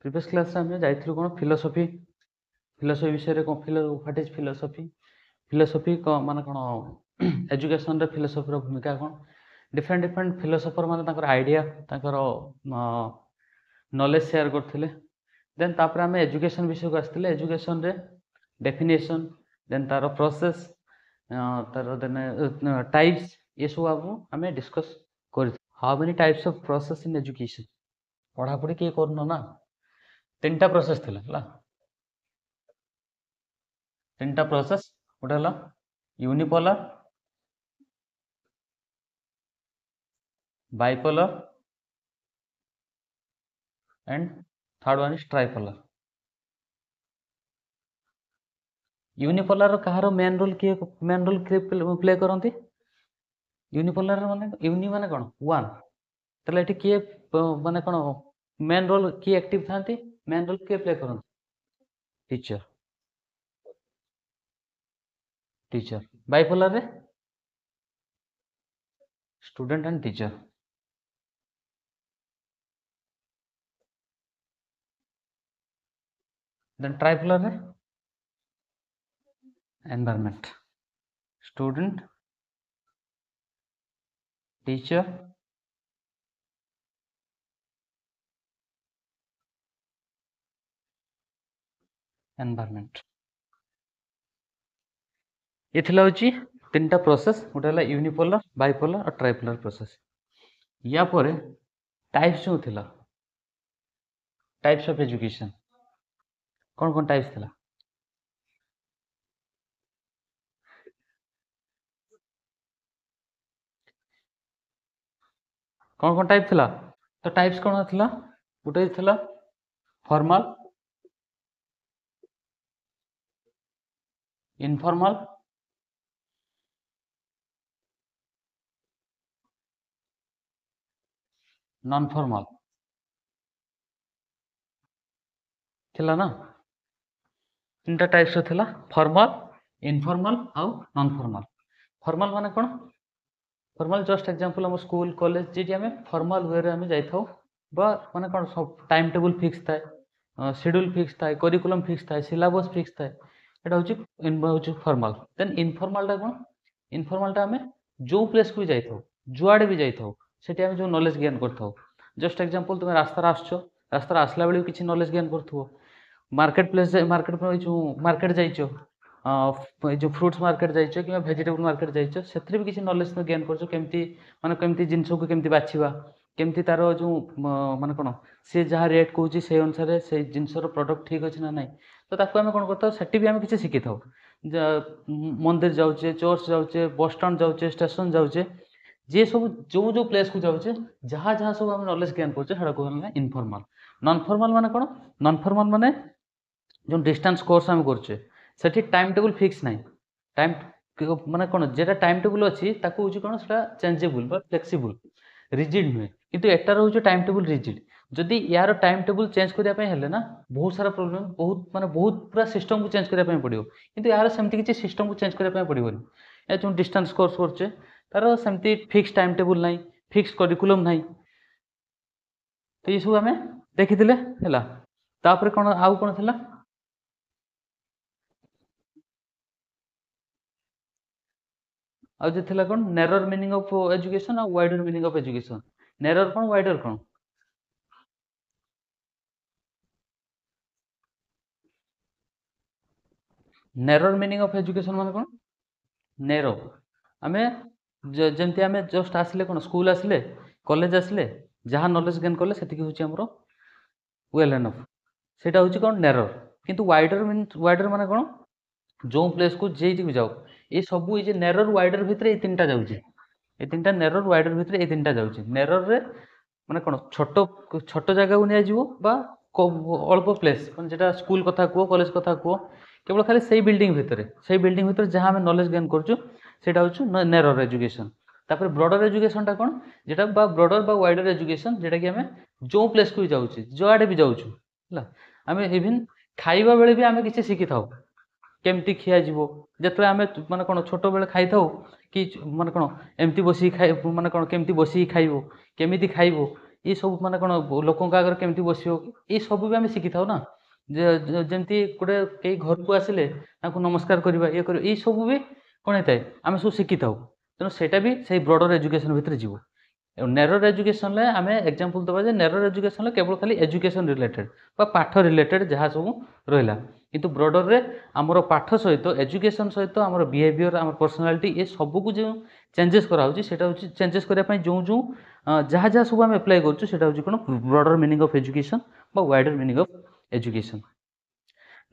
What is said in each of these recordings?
Previous class आम जाइलु कौन philosophy philosophy विषय में कौन व्हाट इज फिलोसफी फिलोसफी मान कौन एजुकेशन रे फिलोसफी भूमिका कौन डिफरेंट डिफरेंट फिलोसफर मान आइडिया नॉलेज शेयर करते देन तापर आम एजुकेशन विषय को आसते एजुकेशन रे डेफिनेशन देन तार प्रोसेस तार देन टाइप्स ये सब आम डिस्कस कर how many types of process in education पढ़ापढ़ी किए करन ना तीन प्रोसेस थिला तीन प्रोसेस गोटे है unipolar bipolar and third one is tripolar unipolar कहार मेन रोल प्ले करती यूनिपोलर माने यूनि माने कौन वन ताले किए माने कौन मेन रोल किए एक्टिव था मेन रोल किए प्ले करती टीचर टीचर बाइपोलर रे student and teacher then tripolar रे एनवायरनमेंट स्टूडेंट टीचर एनवायरनमेंट ये तीन टा प्रोसेस गोटे है यूनिपोलर बाइपोलर और ट्राइपोलर प्रोसेस या पर टाइप्स जो थिला टाइप्स ऑफ एजुकेशन कौन कौन टाइप्स थिला कौन कौन टाइप थिला तो टाइप्स कौन थिला गोटे थिला फॉर्मल इनफॉर्मल नॉन फॉर्मल थिला ना तीन टा टाइप्स थिला फॉर्मल इनफॉर्मल आउ नॉन फॉर्मल फॉर्मल माने कौन फॉर्मल जस्ट एग्जांपल हम स्कूल कॉलेज जी आम फॉर्मल वे आम जाइथाउ माने कौन सब टाइम टेबल फिक्स थाए शेड्यूल फिक्स थाए करिकुलम फिक्स थाए सिलेबस फिक्स थाए एटा हूँ फॉर्मल देन इनफॉर्मल कौन इनफॉर्मल आम जो प्लेस को भी जाइथाउ जुआड़े भी जाइथाउ सेठी आम जो नॉलेज गेन करथाउ जस्ट एग्जांपल तुम रास्ता आसछ रास्ता आसला बेले किसी नॉलेज गेन करथुओ मार्केट प्लेस जो मार्केट जाइछो जो फ्रूट्स मार्केट जाइछो कि वेजिटेबल मार्केट जाइछो सेथरे भी किसी नॉलेज गेन करछो केमती माने केमती जिंस को केमती बाछिबा केमती तार जो माने कोन से जहाँ रेट कहूँ से अनुसार से जिनसर प्रोडक्ट ठीक अच्छे ना ना तो ताको आम कौन करता सेठी भी आम किसी शिखी था मंदिर जाऊे चर्च जाऊे बस स्टाण जाऊे स्टेशन जाऊे जे सब जो जो प्लेस को जाऊे जहाँ जहाँ सब आम नॉलेज गेन कर इनफॉर्मल नॉन फॉर्मल माने कौन नॉन फॉर्मल माने जो डिस्टेंस कोर्स आम करछे सेठी टाइम टेबल फिक्स नहीं टाइम माने कौन जेटा टाइम टेबल अच्छी ताको हूँ कौन से चेंजेबल बा फ्लेक्सिबल रिजिड नुहे किंतु एटार हूँ टाइम टेबल रिजिड जदि यार टाइम टेबल चेंज करने हेल्ले ना बहुत सारा प्रोब्लेम बहुत माने बहुत पूरा सिस्टम को चेंज करने पड़ो किंतु यार सेमती किसी सिस्टम को चेंज करने पड़ोनी या जो डिस्टेंस कोर्स करछे तार सेमती फिक्स टाइम टेबल ना फिक्स करिकुलम ना तो ये सब आम देखी तापर कौन आउ कौन थिला आउ कौन नैरोर मीनिंग ऑफ एजुकेशन और वाइडर मीनिंग ऑफ एजुकेशन नैरोर कौन वाइडर कौन नैरोर मीनिंग ऑफ एजुकेशन माने कौन नैरो आम जमती आम जस्ट आसिले कौन स्कूल आसिले कॉलेज आसिले जहाँ नॉलेज गेन कले से हूँ वेल एनफ सेटा हूँ कौन नैरोर किंतु वाइडर वाइडर माने कौन जो प्लेस को जे भी जाओ ये सब ये नैरोर वाइडर भितर ये तीन टा जाऊँगी ये तीन टा नैरोर वाइडर भितर ये तीन टा जाऊँगी नैरोर रे माने कौन छोट छोट जगह को निया अल्प प्लेस मैं जेटा स्कूल कथा कह कॉलेज कथा कह केवल खाली से बिल्डिंग भितर जहाँ आम नॉलेज गेन करटा हूँ नैरोर एजुकेशन तापर ब्रॉडर एजुकेशन टा कौन जेटा ब्रॉडर बा वाइडर एजुकेशन जेटा कि आम जो प्लेस को भी जाऊँ जो आड़े भी जाऊँ आम इवन खाइबा बेले भी आम किसी शिखी था केमती खिया जो आम माने कौन छोट बेले खाई था कि माने कौन एमती बस खाई माने कौन केमती बस खाइबो केमिति खाइबो ये सब माने कौन लोक आगे केमती बस ये सब भी आम शिखी था ना जमती गोटे कई घर को आसिले नमस्कार करवा ये कर सब भी कौन होता है आम सब शिखी था तेणु सेटा भी से ब्रॉडर एजुकेशन भितर जीव नेरोर एजुकेशन आम एग्जांपल दबा नेरोर एजुकेशन केवल खाली एजुकेशन रिलेटेड पाठ रिलेटेड जहाँ सब रहा किंतु ब्रॉडर रे आमर पाठ सहित एजुकेशन सहित आमर बिहेवियर आम पर्सनालिटी ये सबको जो चेंजेस कराऊँ चेंजेस करने जो जो जहाँ जहाँ सब आम एप्लाय करें कौन broader meaning of education wider meaning of education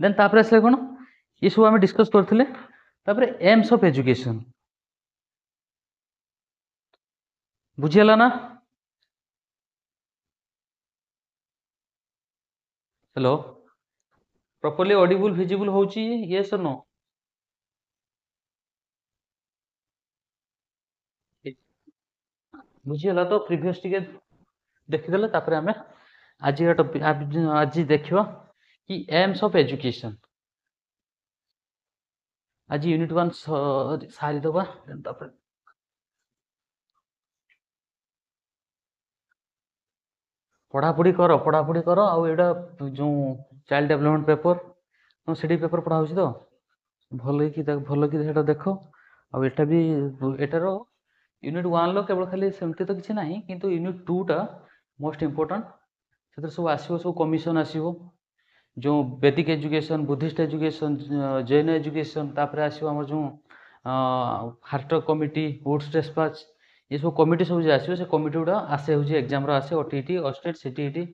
then तापर आसले कौन ये सब आम डिस्कस करते एम्स ऑफ एजुकेशन बुझीगला ना हेलो प्रॉपर्ली ऑडिबल विजिबल होची यस और नो बुझीगला तो प्रीवियस टिके देखिदेले तापर आमे आज आज देखिबा कि एम्स ऑफ एजुकेशन आज यूनिट 1 सारी दबा तापर पढ़ापढ़ी कर आउ एटा जो चाइल्ड डेवलपमेंट पेपर तुम सीडी पेपर पढ़ा होची तो भल कि सेटा देखो आउ एटा भी एटार यूनिट 1 लो केवल खाली सेमती तो किसी नहीं किंतु यूनिट 2 टा मोस्ट इंपोर्टेंट से सब आसो सब कमिशन आसो जो वैदिक education Buddhist education Jain education तापर आसो आम जो हार्ट कमिटी वुड्स डिस्पैच ये सब कमिटी सब जो आसो से कमिटी गुड़ा आसे हूँ एग्जाम आसे ओटीटी ऑस्टेट सीटीईटी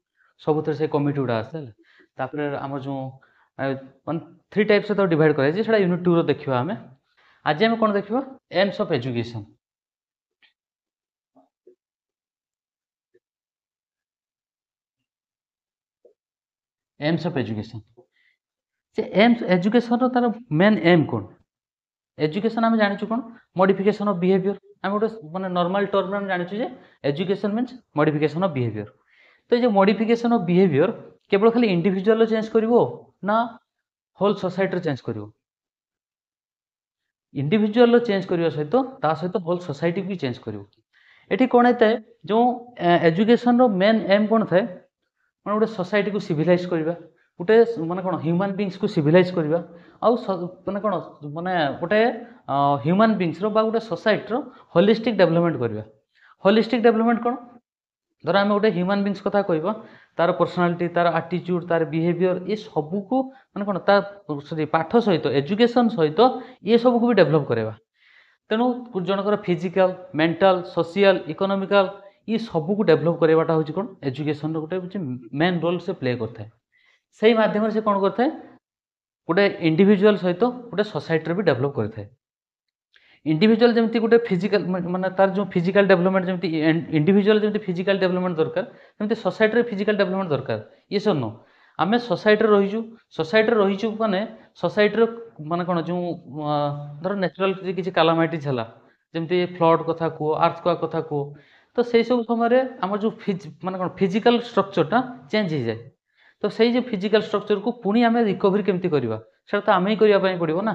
सब से कमिटी गुड़ा आसे तापर आम जो मान 3 टाइप से तो डिवाइड कर यूनिट 2 रो देखिबा आमे आज आम कौन देखिबा AIIMS of education AIIMS of education से एम्स एजुकेशन तार मेन एम कौन एजुकेशन आम जानी कौन मॉडिफिकेशन ऑफ बिहेवियर आम गोटे माने नॉर्मल टर्म में जानी जे education means modification of behaviour तो ये मॉडिफिकेशन ऑफ बिहेवियर केवल खाली इंडिविजुअल चेंज करिवो ना होल सोसाइटी चेंज करिवो इंडिविजुअल चेंज करने सहित होल सोसाइटी भी चेंज करिवो एठी कौन होता है जो एजुकेशन रो मेन एम कौन थाए मैं गोटे सोसाइटी को सिविलाइज करवा गोटे माने कौन ह्यूमन बीइंग्स को सिविलाइज करवा आउ माने कौन माने गोटे ह्यूमन बीइंग्स रो बा गोटे सोसाइटी रो होलिस्टिक डेवलपमेंट करवा होलिस्टिक डेवलपमेंट कौन धर आम गोटे ह्यूमन बीइंग्स कथा कहबा तार पर्सनालिटी तार आटीट्यूड तार बिहेवियर ये सब को माने कौन तार सॉरी पाठ सहित एजुकेशन सहित ये सब को भी डेवलप करवा तेणु जनकर फिजिकल मेंटल सोशल इकोनॉमिकल ये सब को डेवलप करवाटा हूँ कौन एजुकेशन गोटे मेन रोल से प्ले करता है से माध्यम से कौन करता है गोटे इंडिविजुअल सहित गोटे सोसाइटी भी डेवलप करता है इंडिविजुअल जमती गोटे फिजिकल माने तार जो फिजिकल डेवलपमेंट जमती इंडिविजुअल जमती फिजिकल डेवलपमेंट दरकार जमती सोसाइटी फिजिकल डेवलपमेंट दरकार ये सब नो आम सोसाइटी रहीचु माने सोसाइटी माने कौन जो धर नेचुरल किसी कालामाइटीज है जमती फ्लड कथा कह अर्थक्वेक कथा कह तो से सब समय आम जो माने कौन फिजिकल स्ट्रक्चरटा चेंज हो जाए तो से जो फिजिकल स्ट्रक्चर को पुणी आम रिकवरी केमती करवा से तो आम ही करने पड़ो ना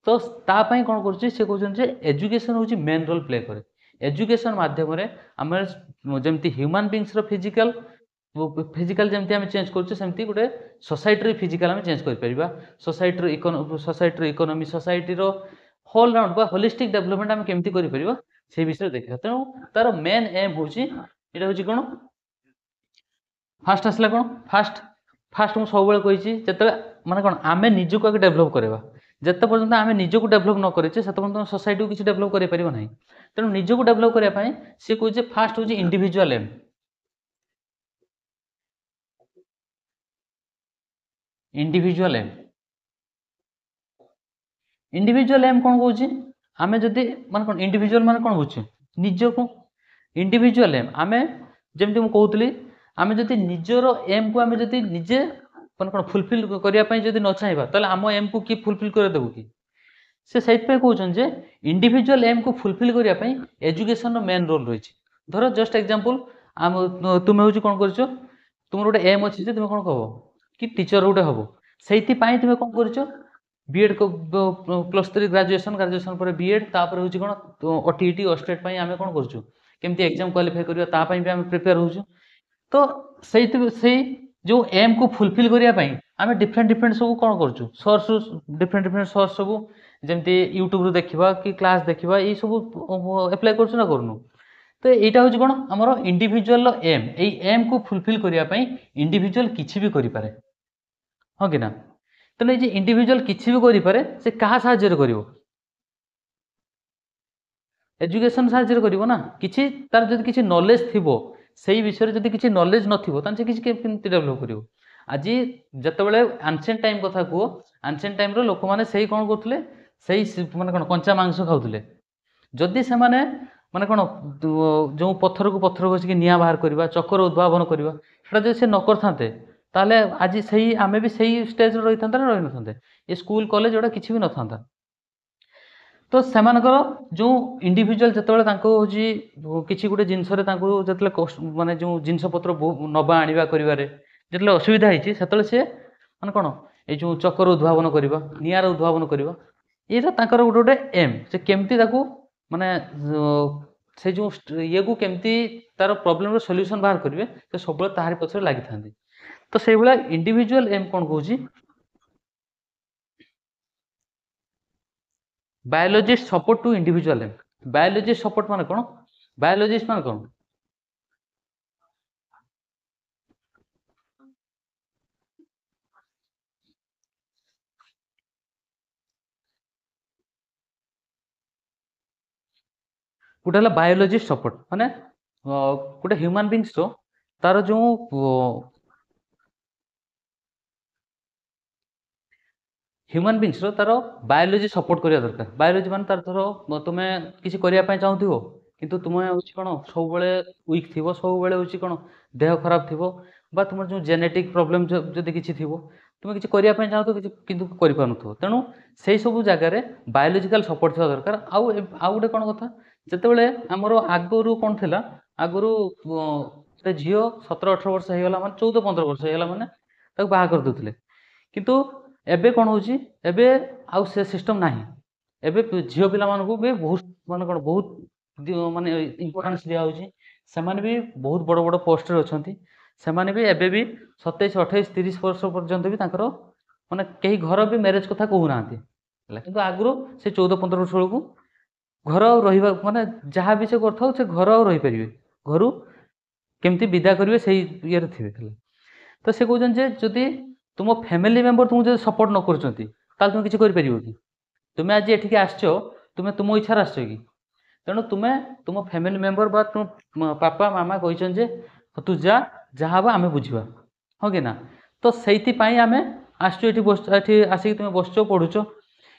तो तापाई कौन कर एजुकेशन हूँ मेन रोल प्ले करे एजुकेशन मध्यम आम जमती ह्यूमन बीइंग्स रो फिजिकल फिजिकल जमती आम चेंज करमती गोटे सोसाइटी फिजिकल आम चेंज कर society economy society whole round बा होलिस्टिक डेवलपमेंट आम केमती कर से विषय देखा तेणु तार मेन एम हूँ यहाँ हूँ कौन फास्ट आसला कौन फास्ट मुझे सब कही जो माने कौन आम निजक आगे डेभलप करवा जिते पर्यटन आम निजक डेभलप न करे से पर्यटन सोसाइटी को किसी डेभलप कर ना तेणु निजक डेभलप करने सी कहे फास्ट हूँ इंडिविजुअल एम इंडिविजुअल एम कौन कौन आम जदि मान कौन इंडिविजुअल मान कौन बुझे निजक इंडिविजुअल एम आम जमी मुझे कहती आम जदि निजर एम को आम जदि निजे मान कौन फुलफिल करने जदि न चाहिए तो आम एम को किए फुलफिल करदेबू कि से कहते इंडिविजुअल एम को फुलफिल करने एजुकेशन मेन रोल रही धर जस्ट एग्जांपल आम तुम्हें हूँ कौन कर तुम गोटे एम अच्छी तुम्हें कौन कह कि टीचर गोटे हम से तुम्हें कौन कर बीएड को +3 ग्रेजुएशन पर बीएड तापर हूँ कौन ओटीटी ऑस्टेट आम कौन करमती एग्जाम क्वालिफाई करवा भी आम प्रिपेयर हो तो से जो एम को फुलफिल करने आम डिफरेन्ट डिफरेन्ट सब कौन करूँ सोर्स डिफरेन्ट डिफरेन्ट सोर्स सब जमी यूट्यूब रू देखा कि क्लास देखा ये सब एप्लाय करूँ ना करूँ तो यहाँ हूँ कौन आमर इंडिविजुअल एम यही एम को फुलफिल करने इंडिविजुअल किसी भी करें हाँ कि ना तेणु ये इंडिविजुअल किसी भी करें से क्या साहाଯ୍य कर एजुकेशन साहाଯ୍य कर ना कि तार जब किसी नॉलेज थी से विषय जब किसी नॉलेज नथिबो तान से किसी केमती डेभलप करिवो आज जतबेले एंशिएंट टाइम कथा को एंशिएंट टाइम रो लोक माने सही कोन करथले सही माने कोन कंचा मांस खाउथले जदि से माने कोन जो पत्थर को पत्थर घसिक निया बाहर करबा चक्कर उद्भावन करबा सेटा जे से न करथांते ताले आज सही आमे भी सही स्टेज रे रहिथांता ना रहि नथांते ए स्कूल कॉलेज एडा किछि भी नथांता तो सेमानकर जो इंडिविजुअल जितेबाला हूँ किसी गोटे जिनस जो माने जो जिनस पत्र नवा आनिबा करिवारे जितले असुविधा होती से माने कौन ये जो चक्कर उद्भावन करवा निआर उद्भावन करवा ये गोटे गोटे एम से केमती माने से जो ये को केमती तार प्रॉब्लम रो सॉल्यूशन बाहर करेंगे से सब ताहारी पछरे लागि थांती तो से भाया इंडिविजुअल एम कौन कहूँ biologist support to individual aim biologist support माने कौन बायोलॉजिस्ट माने कौन गोटे है बायोलॉजिस्ट सपोर्ट माने गोटे ह्यूमन बींग्स रो तार जो ह्यूमन बींग्स रो तार बायोलॉजी सपोर्ट करिया दरकार बायोलॉजी माने तार धर तुमे किसी करिया पय चाहूथिबो किंतु तुमे होची कोन सब बेले वीक थिबो सब बेले होची कोन देह खराब थिबो बा तुमर जो जेनेटिक प्रॉब्लम जदि किछि थिबो तुमे किछि करिया पय चाहतो किछि किंतु करि पानुथो तेनु सेही सब जगह रे बायोलॉजिकल सपोर्ट थिबा दरकार आउ गोटे कोन कथा जते बेले हमरो आगुरु कोन थिला आगुरु से झियो 17-18 वर्ष हे गेला माने 14-15 वर्ष हे गेला माने ताको बाहा कर दउतले किंतु एबे कौन होची एबे आउ से सिस्टम नाही एबे झियो पिला मानको भी बहुत माने कोन बहुत माने इंपोर्टेंस दिया होची से माने भी बहुत बड़ बड़ पोस्ट रे अछंती से माने भी एबे भी 27 28 30 वर्ष पर्यंत भी ताकर माने कई घर भी मैरिज कथा कहू नांती किंतु आगुरु से 14-15 वर्ष को घर रहिबा माने जहाँ भी से करथाउ से घर रही परिबे घरु केमती विदा करिवे सही ये थिबे तो से कहउछन जे जदि तुम फैमिली मेंबर तुमको जो सपोर्ट न करचंती ताल तुम किछि करि परिबो कि तुमे आज एठिके आछो तुमे तुम इच्छा आछो कि तेणु तुमे तुम फैमिली मेंबर बा तुम पापा मामा कहिछन जे तू जा जहाँ बा आमे बुझिबा हो कि ना तो सेति पई आमे आछो एठी आसी तुमे बसचो पढुचो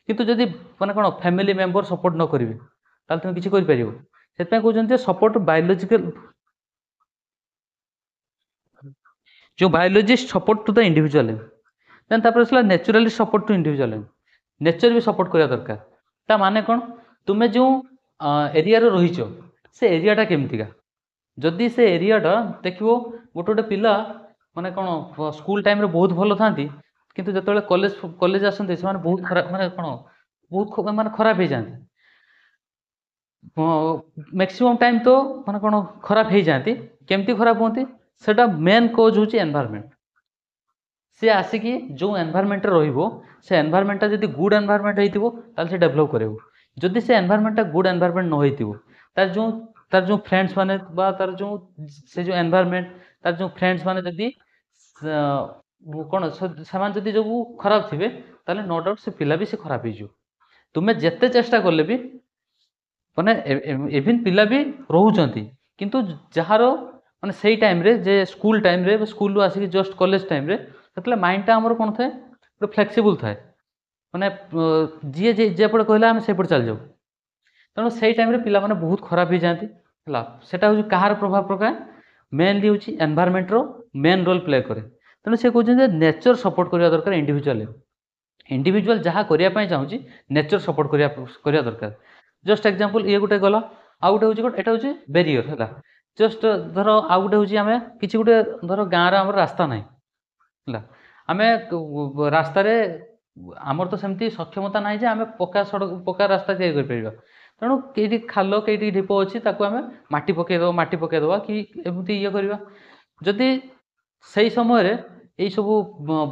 किंतु जदि माने कोन फैमिली मेंबर सपोर्ट न करिवे ताल तुम किछि करि परिबो सेत पई कहउछन जे सपोर्ट बायोलॉजिकल जो biologist support to the individual then तापर असला naturally support to individual nature भी सपोर्ट करिया दरकार ता माने कोन तुमे जो एरिया रे रहिचो से एरियाटा केमतिका जदि से एरियाटा देखिबो गोटे गोटे पिला माने कोन स्कूल टाइम रे बहुत भलो थांती किंतु जतबेले कॉलेज आसंते से माने बहुत खराब माने कोन बहुत माने खराब हे जांती मैक्सिमम टाइम तो माने कोन खराब हे जांती केमती खराब होंती सेटा मेन कोज होची एनवायरनमेंट से आसिकी जो एनवायरनमेंट रहिबो से एनवायरनमेंट जदि गुड एनवायरनमेंट हेतिबो ताल से डेवलप करेबो जदि से एनवायरनमेंट गुड एनवायरनमेंट न हेतिबो तार जो फ्रेंड्स माने बा तार जो से जो एनवायरनमेंट तार जो फ्रेंड्स माने जदि कोन समान जदि जो खराब थिबे ताले नो डाउट से पिला भी से खराब हे जो तुमे जेते चेष्टा करले भी माने इवन पिला भी रहउचंती किंतु जहारो माने सही टाइम रे जे स्कूल टाइम रे स्कूल रो आसी जस्ट कॉलेज टाइम रे सेतले माइंड टा हमर कोन थाए पूरा फ्लेक्सिबल थाए माने जे जे जे पड़ कहला हम से पड़ चल जाऊ तेणु सही टाइम रे पिला माने बहुत खराब ही जाती हला सेटा हो कहार प्रभाव प्रकार मेनली होची एनवायरनमेंट रो मेन रोल प्ले करे तेणु से कहउछन जे नेचर सपोर्ट करिया दरकार इंडिविजुअल जहाँ करिया पय चाहूची नेचर सपोर्ट करिया दरकार जस्ट एग्जांपल ये गोटे गला आ गोटे होची एटा होची बैरियर हला जस्ट धर आउ गोटे हूँ आम कि गोटे धर गाँव आम रास्ता ना है आम रास्तार आमर तो सेमती सक्षमता ना जे आम पक्का सड़क पक्का रास्ता तैयारी कर तेणु कई खाल कई ढीप अच्छी आम माटी पकईद कि एमती ये करवा जदि सेई समय रे एई सब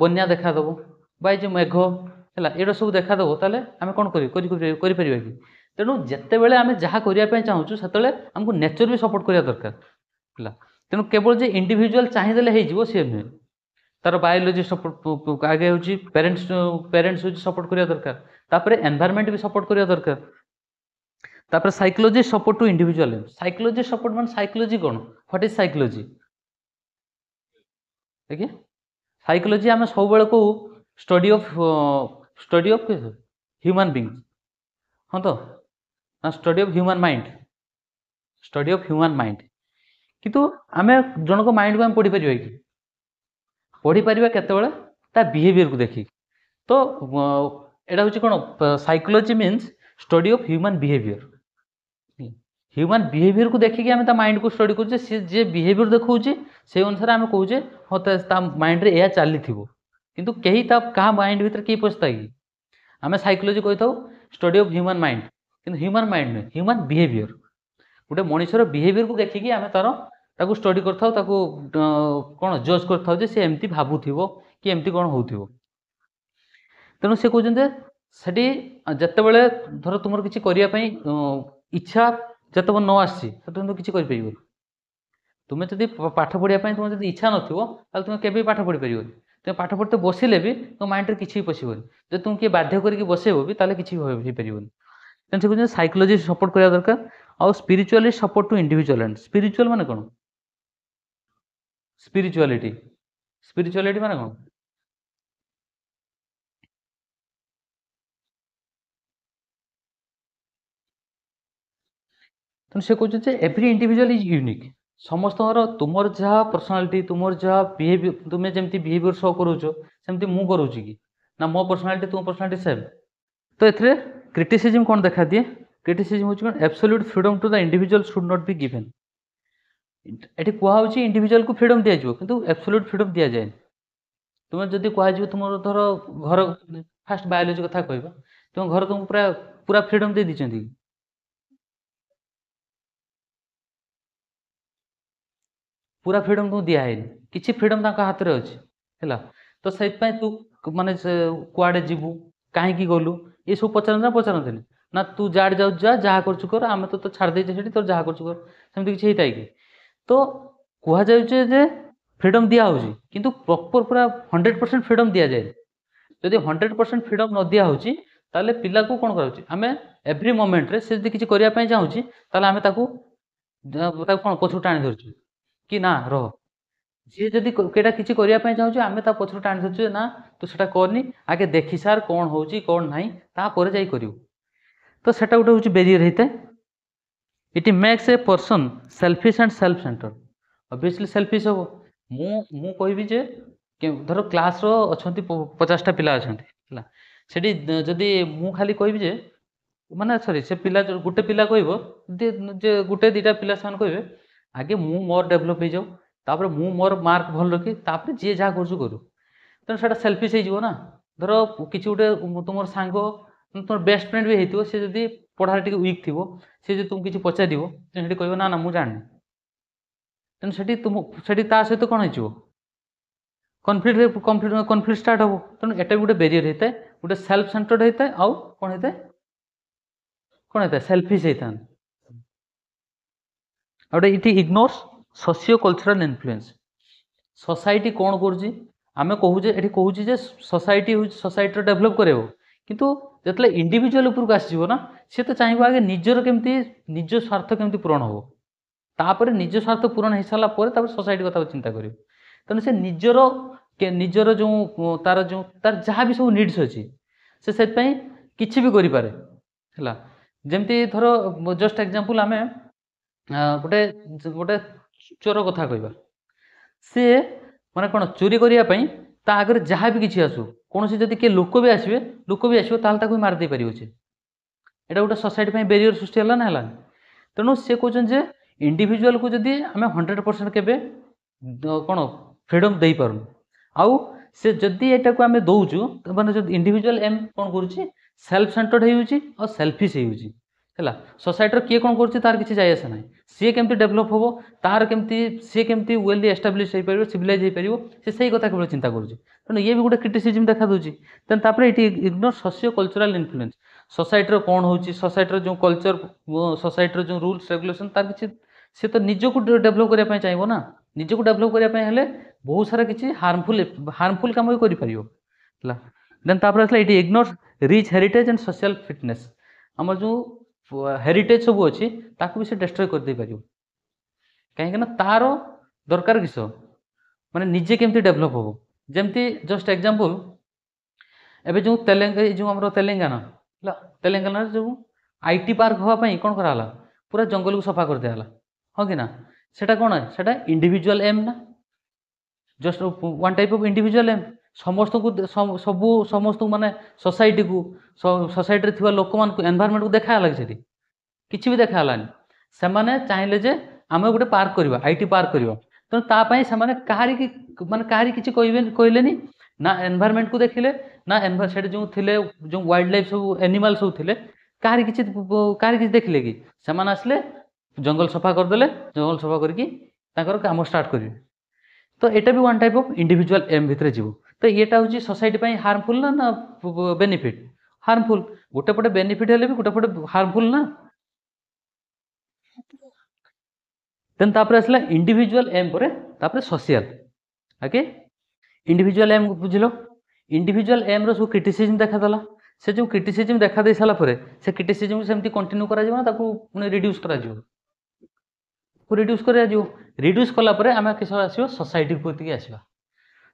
बन्या देखा दबो बा जे मेघ हैला एडा सब देखा दबो ताले आमे कोन करि परिबा कि तेणु जेते बेले आमे जहा करिया पय चाहूछु सेतेले हमकु नेचर भी सपोर्ट करिया दरकार हैला तेणु केवल जे इंडिविजुअल चाहि देले हे जिवो से नुहे तार बायोलॉजी सपोर्ट आगे होची पेरेंट्स होची सपोर्ट करिया दरकार तापरे एनवायरनमेंट भी सपोर्ट करिया दरकार तापर psychology support to individual psychology support मान साइकोलॉजी कोन व्हाट इज साइकोलॉजी देखिए साइकोलॉजी आम सब बेले को स्टडी ऑफ ह्यूमन बीइंग हाँ तो स्टडी ऑफ ह्यूमन माइंड किंतु आम जनक माइंड को आम पढ़ी पारिबा कि पढ़ी पारिबा केतेबेले ता बिहेवियर को देखि तो एटा होची कोन psychology means study of human behaviour को देखिकी आम माइंड को स्टडी करुचे सी जे बिहेवियर देखौचे से अनुसार आम कहूचे हाँ ता माइंड रे या चली थी किंतु कहीं क्या माइंड भीतर किए पशता कि आम साइकोलॉजी कही था स्टडी ऑफ ह्यूमन माइंड कि ह्यूमन माइंड नुहे ह्यूमन बिहेवियर गोटे मनुष्यर बिहेवियर को देखिकी आम तार स्टडी कर कौन जज कर सी एमती भावुव कि एमती कौन हो तेणु से कहते सेठी जिते बड़े धर तुम किसी करने इच्छा जिते न आसी तुम किसी कर तुम्हें जब पाठ पढ़ाई तुम जब इच्छा नथिबो ताले तुम केबे पाठ पढ़ी पारिबो तुम पाठ पढ़ते बसिले भी तुम माइंड रे किछि पसिबोनी जब तुम किए बाध्य करके बसेबो भी ताले किछि होई परिबोनी तेन से कहते साइकोलॉजी सपोर्ट करिया दरकार और spiritually support to individual and spiritual माने कोन स्पिरिचुअलिटी माने कोन तेणु से कहते एवरी इंडिविजुअल इज यूनिक समस्त तुमर जहाँ पर्सनालिटी तुमर जहाँ बिहेवियर तुम्हें जमी बिहेवियर शो करूच सेमती मु करूची कि ना मो पर्सनालिटी तुम पर्सनालिटी सेम तो एथरे क्रिटिसिज्म कौन देखा दिए क्रिटिसिज्म होची absolute freedom to the individual should not be given एटी कहुच्छी इंडिविजुअल को फ्रीडम दि जाए किंतु एब्सोल्यूट फ्रीडम दि जाए तुम्हें जदि कह तुम धर घर फास्ट बायोलॉजी कथा कहबा तुम घर तुमको पूरा पूरा फ्रीडम दे दी पूरा फ्रीडम तुम दिखाई किसी फ्रीडम हाथ में अच्छी है तो से तू माने कुआड़े जीवु कहीं गलु ये सब पचारते ना तू जाड़ जाऊ जा जहाँ कर आम तो छाड़ देचे तोर जहाँ करमती किसी होता है कि तो कहुचे फ्रीडम दिया किंतु प्रॉपर पूरा 100% फ्रीडम दि जाए जदि 100% फ्रीडम न दिया ताले पिला को कौन कर आम एव्री मोमेंट रे से किसी करने चाहूँगी आम कौन पछू टाणी धरचु कि ना रह जी जदि केटा किसी करने चाहूँ आम पछू टाणी धरचु ना तू से करनी आगे देखी सार कौन हो कौन ना तापर जा करू तो सेटा गोटे हूँ बेरियर होता है it makes a person selfish and self centre obviously selfish हम मु कहबी जे धर क्लास रो अछंती 50टा पिला अछंती सेठी जदि मु खाली कहबी जे माने सॉरी से पिला गोटे पिला कहबो जे गोटे दीटा पिला सान कहबे आगे मु मोर डेभलप हो जाऊ तापर मु मोर मार्क भल रखी तापर जी जहाँ करूँ तेना से सेल्फिश हो ना धर किसी गोटे तुम सांग तुम बेस्ट फ्रेंड भी होती सी जब पढ़ार टी वीक थी सी जो तुमको किसी पचार से कह ना ना मुझे जानी तेना से सहित कौन हो कनफ्लिक्ट स्टार्ट हम तेणु एटा भी गोटे बेरियर होता है गोटे सेल्फ सेंटर्ड होता है आउ कौन होता है कौन होता है सेल्फिश होता है गोटे it ignores socio cultural influence society कौन करुँची आम कहूचे ये कहूँ सोसाइटी हूँ सोसाइटी डेभलप करे किंतु जो इंडिविजुअल उपरक आसो ना सी तो चाहिए आगे निजर केमती निज स्वार्थ केमती पूरण हो तापर निज स्वार्थ पूरण हो सारापर सोसाइटी कथा चिंता कर तेणु से निजर जो तार जहाँ भी सब नीड्स अच्छी से किसी भी करें है जमती धर जस्ट एग्जांपल आम गोटे गोटे चोर कथा कहवा सी माने कौन चोरी करने आगे जहाँ भी किसी आसू कौन जदि किए लोक भी आसो ताल मारदे पारे यहाँ गोटे सोसाइटी बेरियर सृष्टि है ना तेणु सी कहते इंडिविजुअल को जदि आम 100% के कौन फ्रीडम दे पार आउ से जदि यहाँ को आम दौचु मैंने जो इंडिविजुअल एम कौन कर सेल्फ सेंटर्ड और सेल्फिश है सोसाइटी किए कौन कर तार किसी जाए आसे ना सी केमती डेभलप हम तार केमती सी केमती वेल्ली एस्टाब्लीश हो पार सिविलाइज हो पार सी से कथा केवल चिंता करुँच तेणु ये भी गोटे क्रिटिसिजम देखा दूसरी देन तापर ये ignore socio cultural influence society कौन हो सोसाइटी जो कल्चर सोसाइटी जो रूल्स रेगुलेशन तार किसी सी तो निजक डेभलप करने चाहिए ना निजक डेभलप करने बहुत सारा किसी हार्मफुल कम भी कर देन तापर आसला ये ignore rich heritage and social fitness आम जो हेरिटेज सब अच्छी ताकू भी से डिस्ट्रॉय कर दे पार कहीं तार दरकार किस माने निजे केमती डेभलप हम जमती जस्ट एग्जांपल एबे जो तेलंगाना तेलंगाना जो आईटी पार्क हाँपाई कौन कराला पूरा जंगल को सफा कर दिया हाँ कि ना सेटा कौन है सेटा इंडिविजुअल एम ना just one type of individual aim समस्त को सबू समस्त माने सोसाइटी को सोसाइटी थी लोक मान एनवायरनमेंट को देखा किसी भी देखा से माने चाहिए जे आम गोटे पार्क करवा आईटी पार्क करवा तेणु तापाई से माने कहारी किसी कहले ना एनवायरनमेंट को देखिले ना से जो थे जो वाइल्ड लाइफ सब एनिमल सब थे कहारी किसी देखिले कि से आसले जंगल सफा करदे जंगल सफा करके काम स्टार्ट करेंगे तो यहाँ भी one type of individual aim भितर जीव तो येटा हूँ सोसाइटी हार्मफुल ना ना बेनिफिट हार्मफुल गोटे पटे बेनिफिट हेले भी गोटे पटे हार्मफुल ना देन तापर आसला इंडिविजुअल एम पर तापर सोशल ओके इंडिविजुअल एम बुझिलो इंडिविजुअल एम रो सब क्रिटिसिजम देखादेला से जो क्रिटिसिजम देखा दे सारा पर से क्रिटिसिजम सेमती कंटिन्यू करा ना ताकू पुणी रिड्यूस करा रिड्यूस कर रिड्यूस कलापर आम किस आसो सोसाइटी प्रति आसवा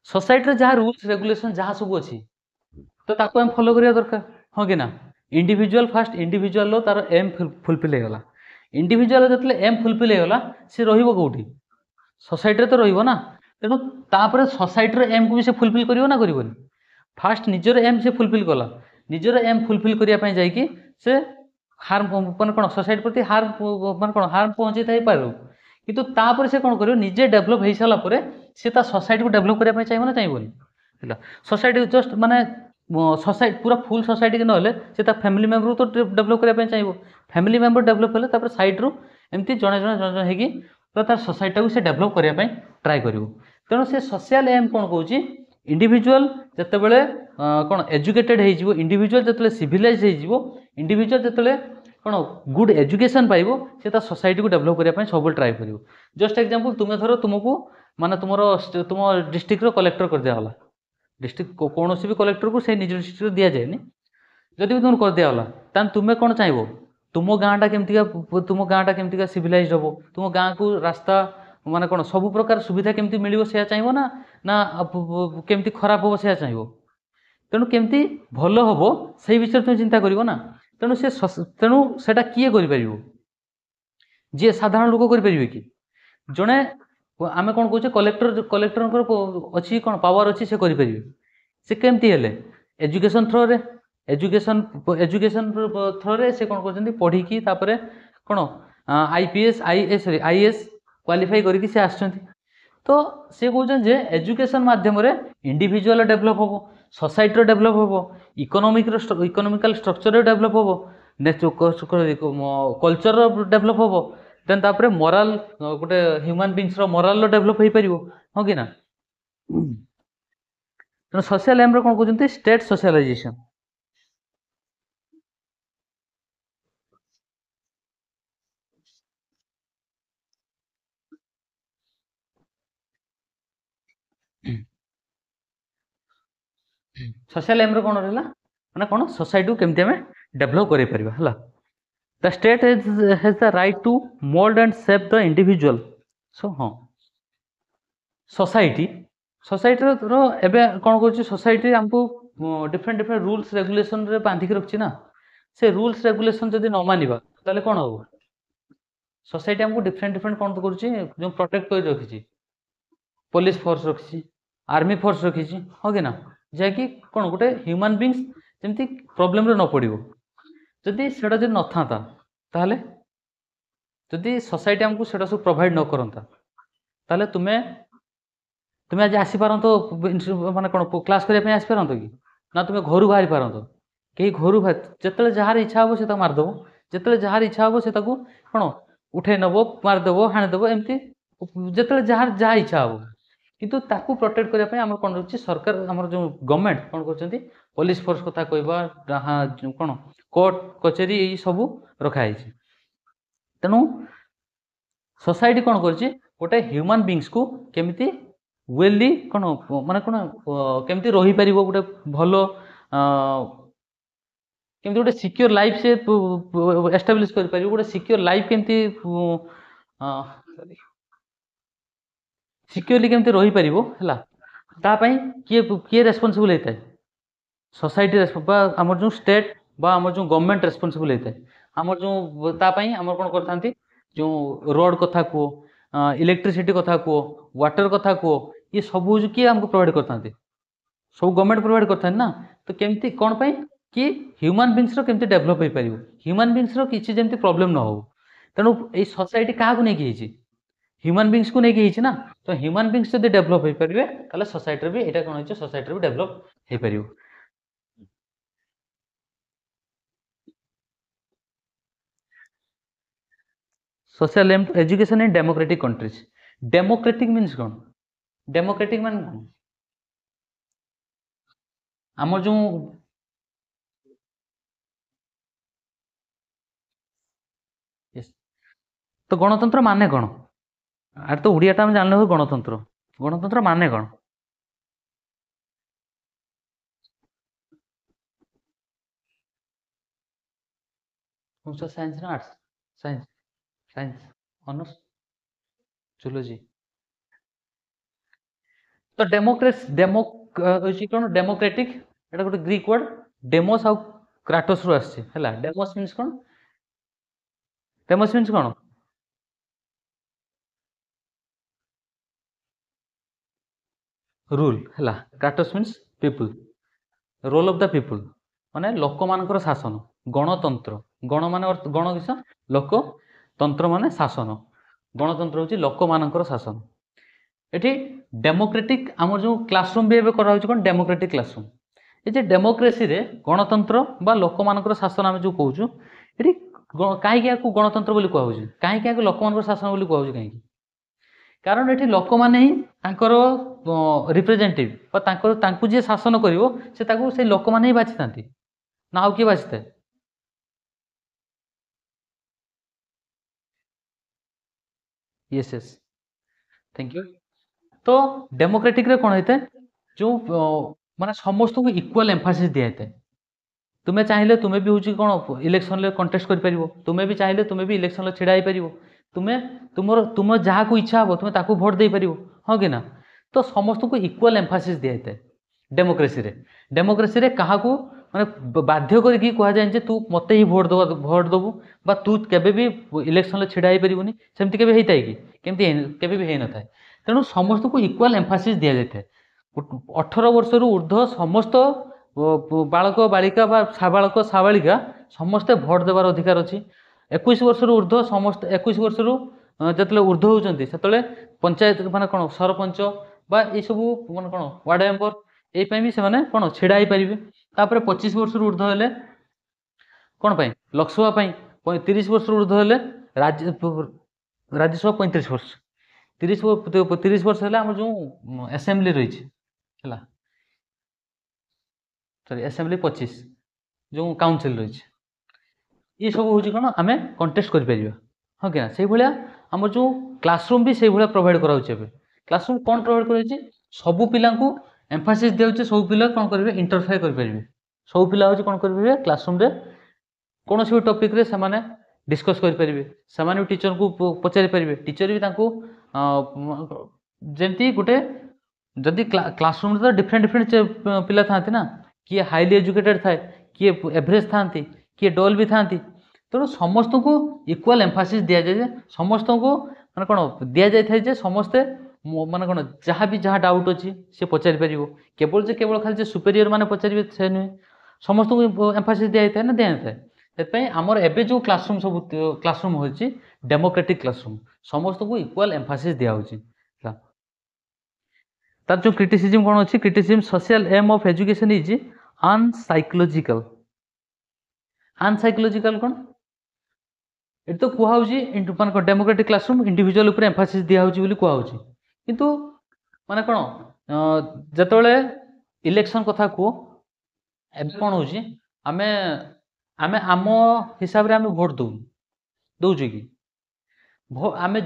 सोसाइटी जहाँ रूल्स रेगुलेशन जहाँ सब अच्छी तो ताको हम फॉलो करिया दरकार हाँ कि ना इंडिविजुअल फास्ट इंडिविजुअल तार एम फुलफिल होगा इंडिविजुअल जो एम फुलफिल होगा सी रोटी सोसाइटी तो रहा तेणु तापर सोसाइटी एम को भी से फुलफिल कर ना कर फास्ट निजर एम से फुलफिल कला निजर एम फुलफिल करने जाकि से हार्म मान कौन सोसाइटी प्रति हार्म मान कौन हार्म पहुँचे था पार कितु तापर से कौन कर निजे डेभलप हो सारापर सी सोसाइटी को डेभलप करने चाहिए ना चाहिए सोसाइटी जस्ट माने सोसाइटी पूरा फुल सोसाइटी के ना से फैमिली मेम्बर तो डेभलप करने चाहिए फैमिली मेम्बर डेभलप हेल्ले तापर सैड्रु एमती जड़े जड़े जड़े जड़े होगी पूरा तार सोसाइटी को से डेभलप करने ट्राए कर तेणु से सोशल एम कौन कौन इंडिविजुअल जिते बड़े कौन एजुकेटेड हो इंडिविजुअल जिते सिविलाइज हो इंडिविजुअल जिते कौन गुड एजुकेशन पाइब से सोसाइटी को डेभलप करने सब ट्राए कर जस्ट एग्जांपल तुम्हें धर तुमको माने तुम डिस्ट्रिक्ट कलेक्टर कर दिया डिस्ट्रिक्ट कौन भी कलेक्टर को से निज डिस्ट्रिक्ट दि जाए जदि भी तुम कर दिगला तान तुम्हें कौन चाहिए तुम गाँटा केमती सिविलाइज हम तुम गाँ को रास्ता माने कौन सब प्रकार सुविधा केमती मिल से चाहिए ना ना केमती खराब हम से चाहिए तेणु केमती भल हम से विषय तुम चिंता कर ना तेणु से तेणु सेटा किए कर जी साधारण लोक करें कि जड़े आम कौन कहे कलेक्टर अच्छी कौन पावर अच्छी से करें से केमती हेले एजुकेशन थ्रो रे एजुकेशन थ्रो रे से कौन कर पढ़ी तापर कौन आईपीएस आईएएस क्वालिफाई करके से आसछंती तो से कहते एजुकेशन माध्यम इंडिविजुअल डेभलप हम सोसाइटी डेभलप हम इकोनोमिकल स्ट्रक्चर डेभलप हम कल्चर डेभलप हम देन तापर मोराल गोटे ह्यूमन बीइंग्स रो मोराल डेभलप हो पार हाँ कि ना तेना सोशल एम कौन कहते स्टेट सोशलाइजेशन सोशल एम कौन रहा मैंने कौन सोसाइटी को केमती आम डेभलप कर the state has the right to mould and shape the individual so हाँ सोसाइटी सोसाइटी एवं कौन कर सोसाइटी आमको डिफरेंट डिफरेंट रूल्स रेगुलेशन रे बांधिक रखी ना से रूल्स रेगुलेशन जब न मानिबा ताले कौन हम सोसाइटी आमको डिफरेंट डिफरेंट कौन कर प्रोटेक्ट कर रखी पुलिस फोर्स रखी आर्मी फोर्स रखी हाँ कि ना जहाँकि कौन गोटे ह्यूमन बीइंग्स जमी प्रोब्लेम न पड़ो जदि सेटा जब न था ताहले जदि सोसाइटी आमको सेटा सब प्रोवाइड न करता ताहले तुम्हें तुम्हें आज आसीपार तो माने कौन क्लास करने आसीपार कि ना तुम्हें घर बाहरी पारत कहीं घर जो जहाँ इच्छा हम से मारदेव ଯେତେବେଳେ ଯାହାର ଇଚ୍ଛା ହବ ସେ ତାକୁ କ'ଣ ଉଠେଇ ନେବ, ମାରିଦେବ, ହାଣିଦେବ, ଏମିତି ଯେତେବେଳେ ଯାହାର ଯାହା ଇଚ୍ଛା ହବ। କିନ୍ତୁ ତାକୁ ପ୍ରୋଟେକ୍ଟ କରିବା ପାଇଁ ଆମର କ'ଣ ରହୁଛି, ସରକାର ଆମର ଯେଉଁ ଗଭର୍ଣ୍ଣମେଣ୍ଟ କ'ଣ କରୁଛନ୍ତି, ପୋଲିସ ଫୋର୍ସ କଥା କହିବା, କ'ଣ କୋର୍ଟ କଚେରୀ ଏଇ ସବୁ ରଖାହେଇଛି। ତେଣୁ सोसाइटी कौन कर गोटे ह्यूमन बींग्स को केमिति वेली कौन माने कौन केमिति रही पार गोटे भल केमिति गोटे सिक्योर लाइफ से एस्टाब्लिश कर पार गोटे सिक्योर लाइफ केमिति सिक्योरली केमिति रही पार है तापाई किए किए रेस्पॉन्सिबल होता है सोसाइटी आमर जो स्टेट बा आमर जो गवर्नमेंट रेस्पॉन्सिबल होता है आमर जो तापाई आमर कौन करथांती जो रोड कथा कह इलेक्ट्रिसिटी कथा कह वाटर कथा कह ये सब हूँ किए आमको प्रोवाइड करते सब गवर्नमेंट प्रोवाइड करते ना तो केमती कौन पाई कि ह्यूमन बींग्स केमती डेभलप हो पार ह्यूमन बींग्स किसी जमी प्रोब्लेम न हो तेणु ये सोसाइटी क्या नहीं ह्यूमन बींग्स को लेकिन ना तो ह्यूमन बींग्स जब डेभलप हो पारे ताले सोसाइटी भी यहाँ कौन हो सोसाइटी भी डेभलप हो पार social education in democratic countries democratic means कौन डेमोक्रेटिक मान कौन आमर जो तो गणतंत्र माने कौन आर तो उड़िया हम जानले हो गणतंत्र गणतंत्र माने कौन साइंस ना arts science science honours zoology तो डेमोक्रेस डेमो कौन डेमोक्रेटिक एटा गोटे ग्रीक वर्ड डेमोस आउ क्राटोस रु आसी हैला डेमोस मीन्स कौन डेमोस मीन्स कौन रूल हैला kratos means people role of the people माने लोक मानकर शासन गणतंत्र गण माने गण किस लोक तंत्र माने शासन गणतंत्र होची लोक मानकर शासन एठी डेमोक्रेटिक आमर जो क्लासरूम भी एबे करा होची कोन डेमोक्रेटिक क्लासरूम ए जे डेमोक्रेसी रे गणतंत्र बा लोक मानकर शासन आमे जो कहूछु एठी काहे के को गणतंत्र बोली कहू छी काहे के लोक मानकर शासन बोली कहू छी काहे कारण एठी लोक माने ही तांकर रिप्रेजेंटेटिव जी शासन करिवो से ताकू से लोक माने ही बाछि थांती ना आउ किए बाछि थाए यस यस थैंक यू तो डेमोक्रेटिक रे कोन होते जो माने समस्त को इक्वल एम्फासिस दिया जाता है तुम्हें चाहिए तुम्हें भी हूँ कौन इलेक्शन कंटेस्ट कर पारिबो तुम्हें भी चाहिए तुम्हें भी इलेक्शन छिड़ा पारिबो तुम्हें तुम जहाँ को इच्छा हो तुम्हें ताकू भोट दे पारिबो हाँ कि ना तो समस्त को इक्वल एम्फासिस दिया जाता है डेमोक्रेसी रे कहा को माने बाध्य करके कह जाए तू मते ही भोट दबु बा तू केबे भी इलेक्शन छिड़ा पारिबोनी सेमती केबे हेइताय कि केमती केबे भी हेइ न थाए तेणु समस्त को इक्वल एम्फासिस दिया जाता है 18 वर्ष रु ऊर्ध्व समस्त बालक बालिका बा साबालक साबालिका समस्ते भोट देवार अधिकार अच्छी 21 वर्ष रु ऊर्ध्व समस्त 21 वर्ष रु जिते ऊर्ध्व होती से पंचायत माने कौन सरपंच बा ये सब माने कौन वार्ड मेंबर ये भी से कौन छिड़ा हो पारे तापर 25 वर्ष रु ऊर्ध्व हेले कौन पाई लोकसभा पाई 30 वर्ष रु ऊर्ध्व हेले राज्यसभा 35 वर्ष 30 वर्ष है जो असेंबली रही है सॉरी असेंबली 25 जो काउंसिल रही ये सब हूँ कौन आम कंटेस्ट कर हाँ क्या से भाया आम जो क्लासरूम भी से भाया प्रोवाइड कराऊे क्लासरूम कौन प्रोवाइड कर सबू पिला एम्फासिस दिखे सब पिला कौन करेंगे इंटरफेयर करेंगे सब पिला हूँ कौन करेंगे क्लासरूम रे कौन भी टॉपिक रे से डिस्कस करेंगे से टीचर को पचारि पारे टीचर भी जमती गोटे जदि क्लासरूम तो डिफरेंट डिफरेंट पिला था ना किए हाईली एजुकेटेड थाए किए एवरेज था किए डल भी था तेणु समस्त को इक्वल एम्फासिस दि जाए समस्त को माने कौन दि जाए समस्ते माने कौन जहाँ भी जहाँ डाउट अच्छी सी पचारि पार केवल खाली सुपेरियर माने पचारे से नुहे समस्त को एम्फासिस दि जाए ना दि जाए से आमर एबे जो क्लासरूम सब क्लासरूम हो डेमोक्रेटिक क्लासरूम समस्त को इक्वल एम्फासिस दिया तार जो क्रिटिसिज्म कौन अच्छी criticism social aim of education is unpsychological unpsychological कौन ଏଠି ତ କୁହାହଉଛି ମାନେ ଡେମୋକ୍ରାଟିକ୍ କ୍ଲାସରୁମ୍ ଇଣ୍ଡିଭିଜୁଆଲ ଉପରେ ଏମ୍ଫାସିସ୍ ଦିଆହେଉଛି ବୋଲି କୁହାହଉଛି, କିନ୍ତୁ ମାନେ କ'ଣ ଯେତେବେଳେ ଇଲେକ୍ସନ୍ କଥା କୁହ, ଏବେ କ'ଣ ହେଉଛି ଆମେ ଆମେ ଆମ ହିସାବରେ ଆମେ ଭୋଟ୍ ଦଉଛୁ କି ଆମେ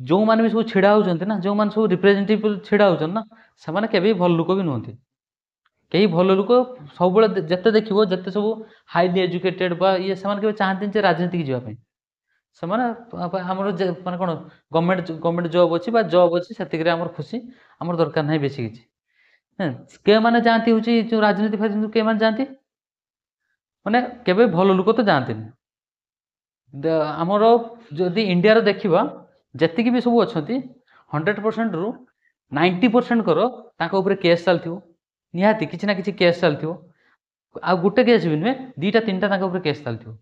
ଯେଉଁମାନେ ବି ସବୁ ଛିଡ଼ା ହେଉଛନ୍ତି ନା, ଯେଉଁମାନେ ସବୁ ରିପ୍ରେଜେଣ୍ଟେଟିଭ୍ ଛିଡ଼ା ହେଉଛନ୍ତି ନା, ସେମାନେ କେବେ ଭଲ ଲୋକ ବି ନୁହନ୍ତି। କେହି ଭଲ ଲୋକ ସବୁବେଳେ ଯେତେ ଦେଖିବ, ଯେତେ ସବୁ ହାଇଲି ଏଜୁକେଟେଡ୍ ବା ଇଏ, ସେମାନେ କେବେ ଚାହାନ୍ତିନି ଯେ ରାଜନୀତିକି ଯିବା ପାଇଁ। ସେମାନେ ଆମର ମାନେ କ'ଣ ଗଭର୍ଣ୍ଣମେଣ୍ଟ ଜବ୍ ଅଛି ବା ଜବ୍ ଅଛି, ସେତିକିରେ ଆମର ଖୁସି, ଆମର ଦରକାର ନାହିଁ ବେଶୀ କିଛି। କେଉଁମାନେ ଯାଆନ୍ତି ହେଉଛି ଯେଉଁ ରାଜନୀତି ଫାଜନୀତି, କେଉଁମାନେ ଯାଆନ୍ତି ମାନେ କେବେ ଭଲ ଲୋକ ତ ଯାଆନ୍ତିନି। ଆମର ଯଦି ଇଣ୍ଡିଆର ଦେଖିବା, ଯେତିକି ବି ସବୁ ଅଛନ୍ତି 100%ରୁ 90%ଙ୍କର ତାଙ୍କ ଉପରେ କେସ୍ ଚାଲିଥିବ, ନିହାତି କିଛି ନା କିଛି କେସ୍ ଚାଲିଥିବ। ଆଉ ଗୋଟେ କେସ୍ ବି ନୁହେଁ, 2ଟା 3ଟା ତାଙ୍କ ଉପରେ କେସ୍ ଚାଲିଥିବ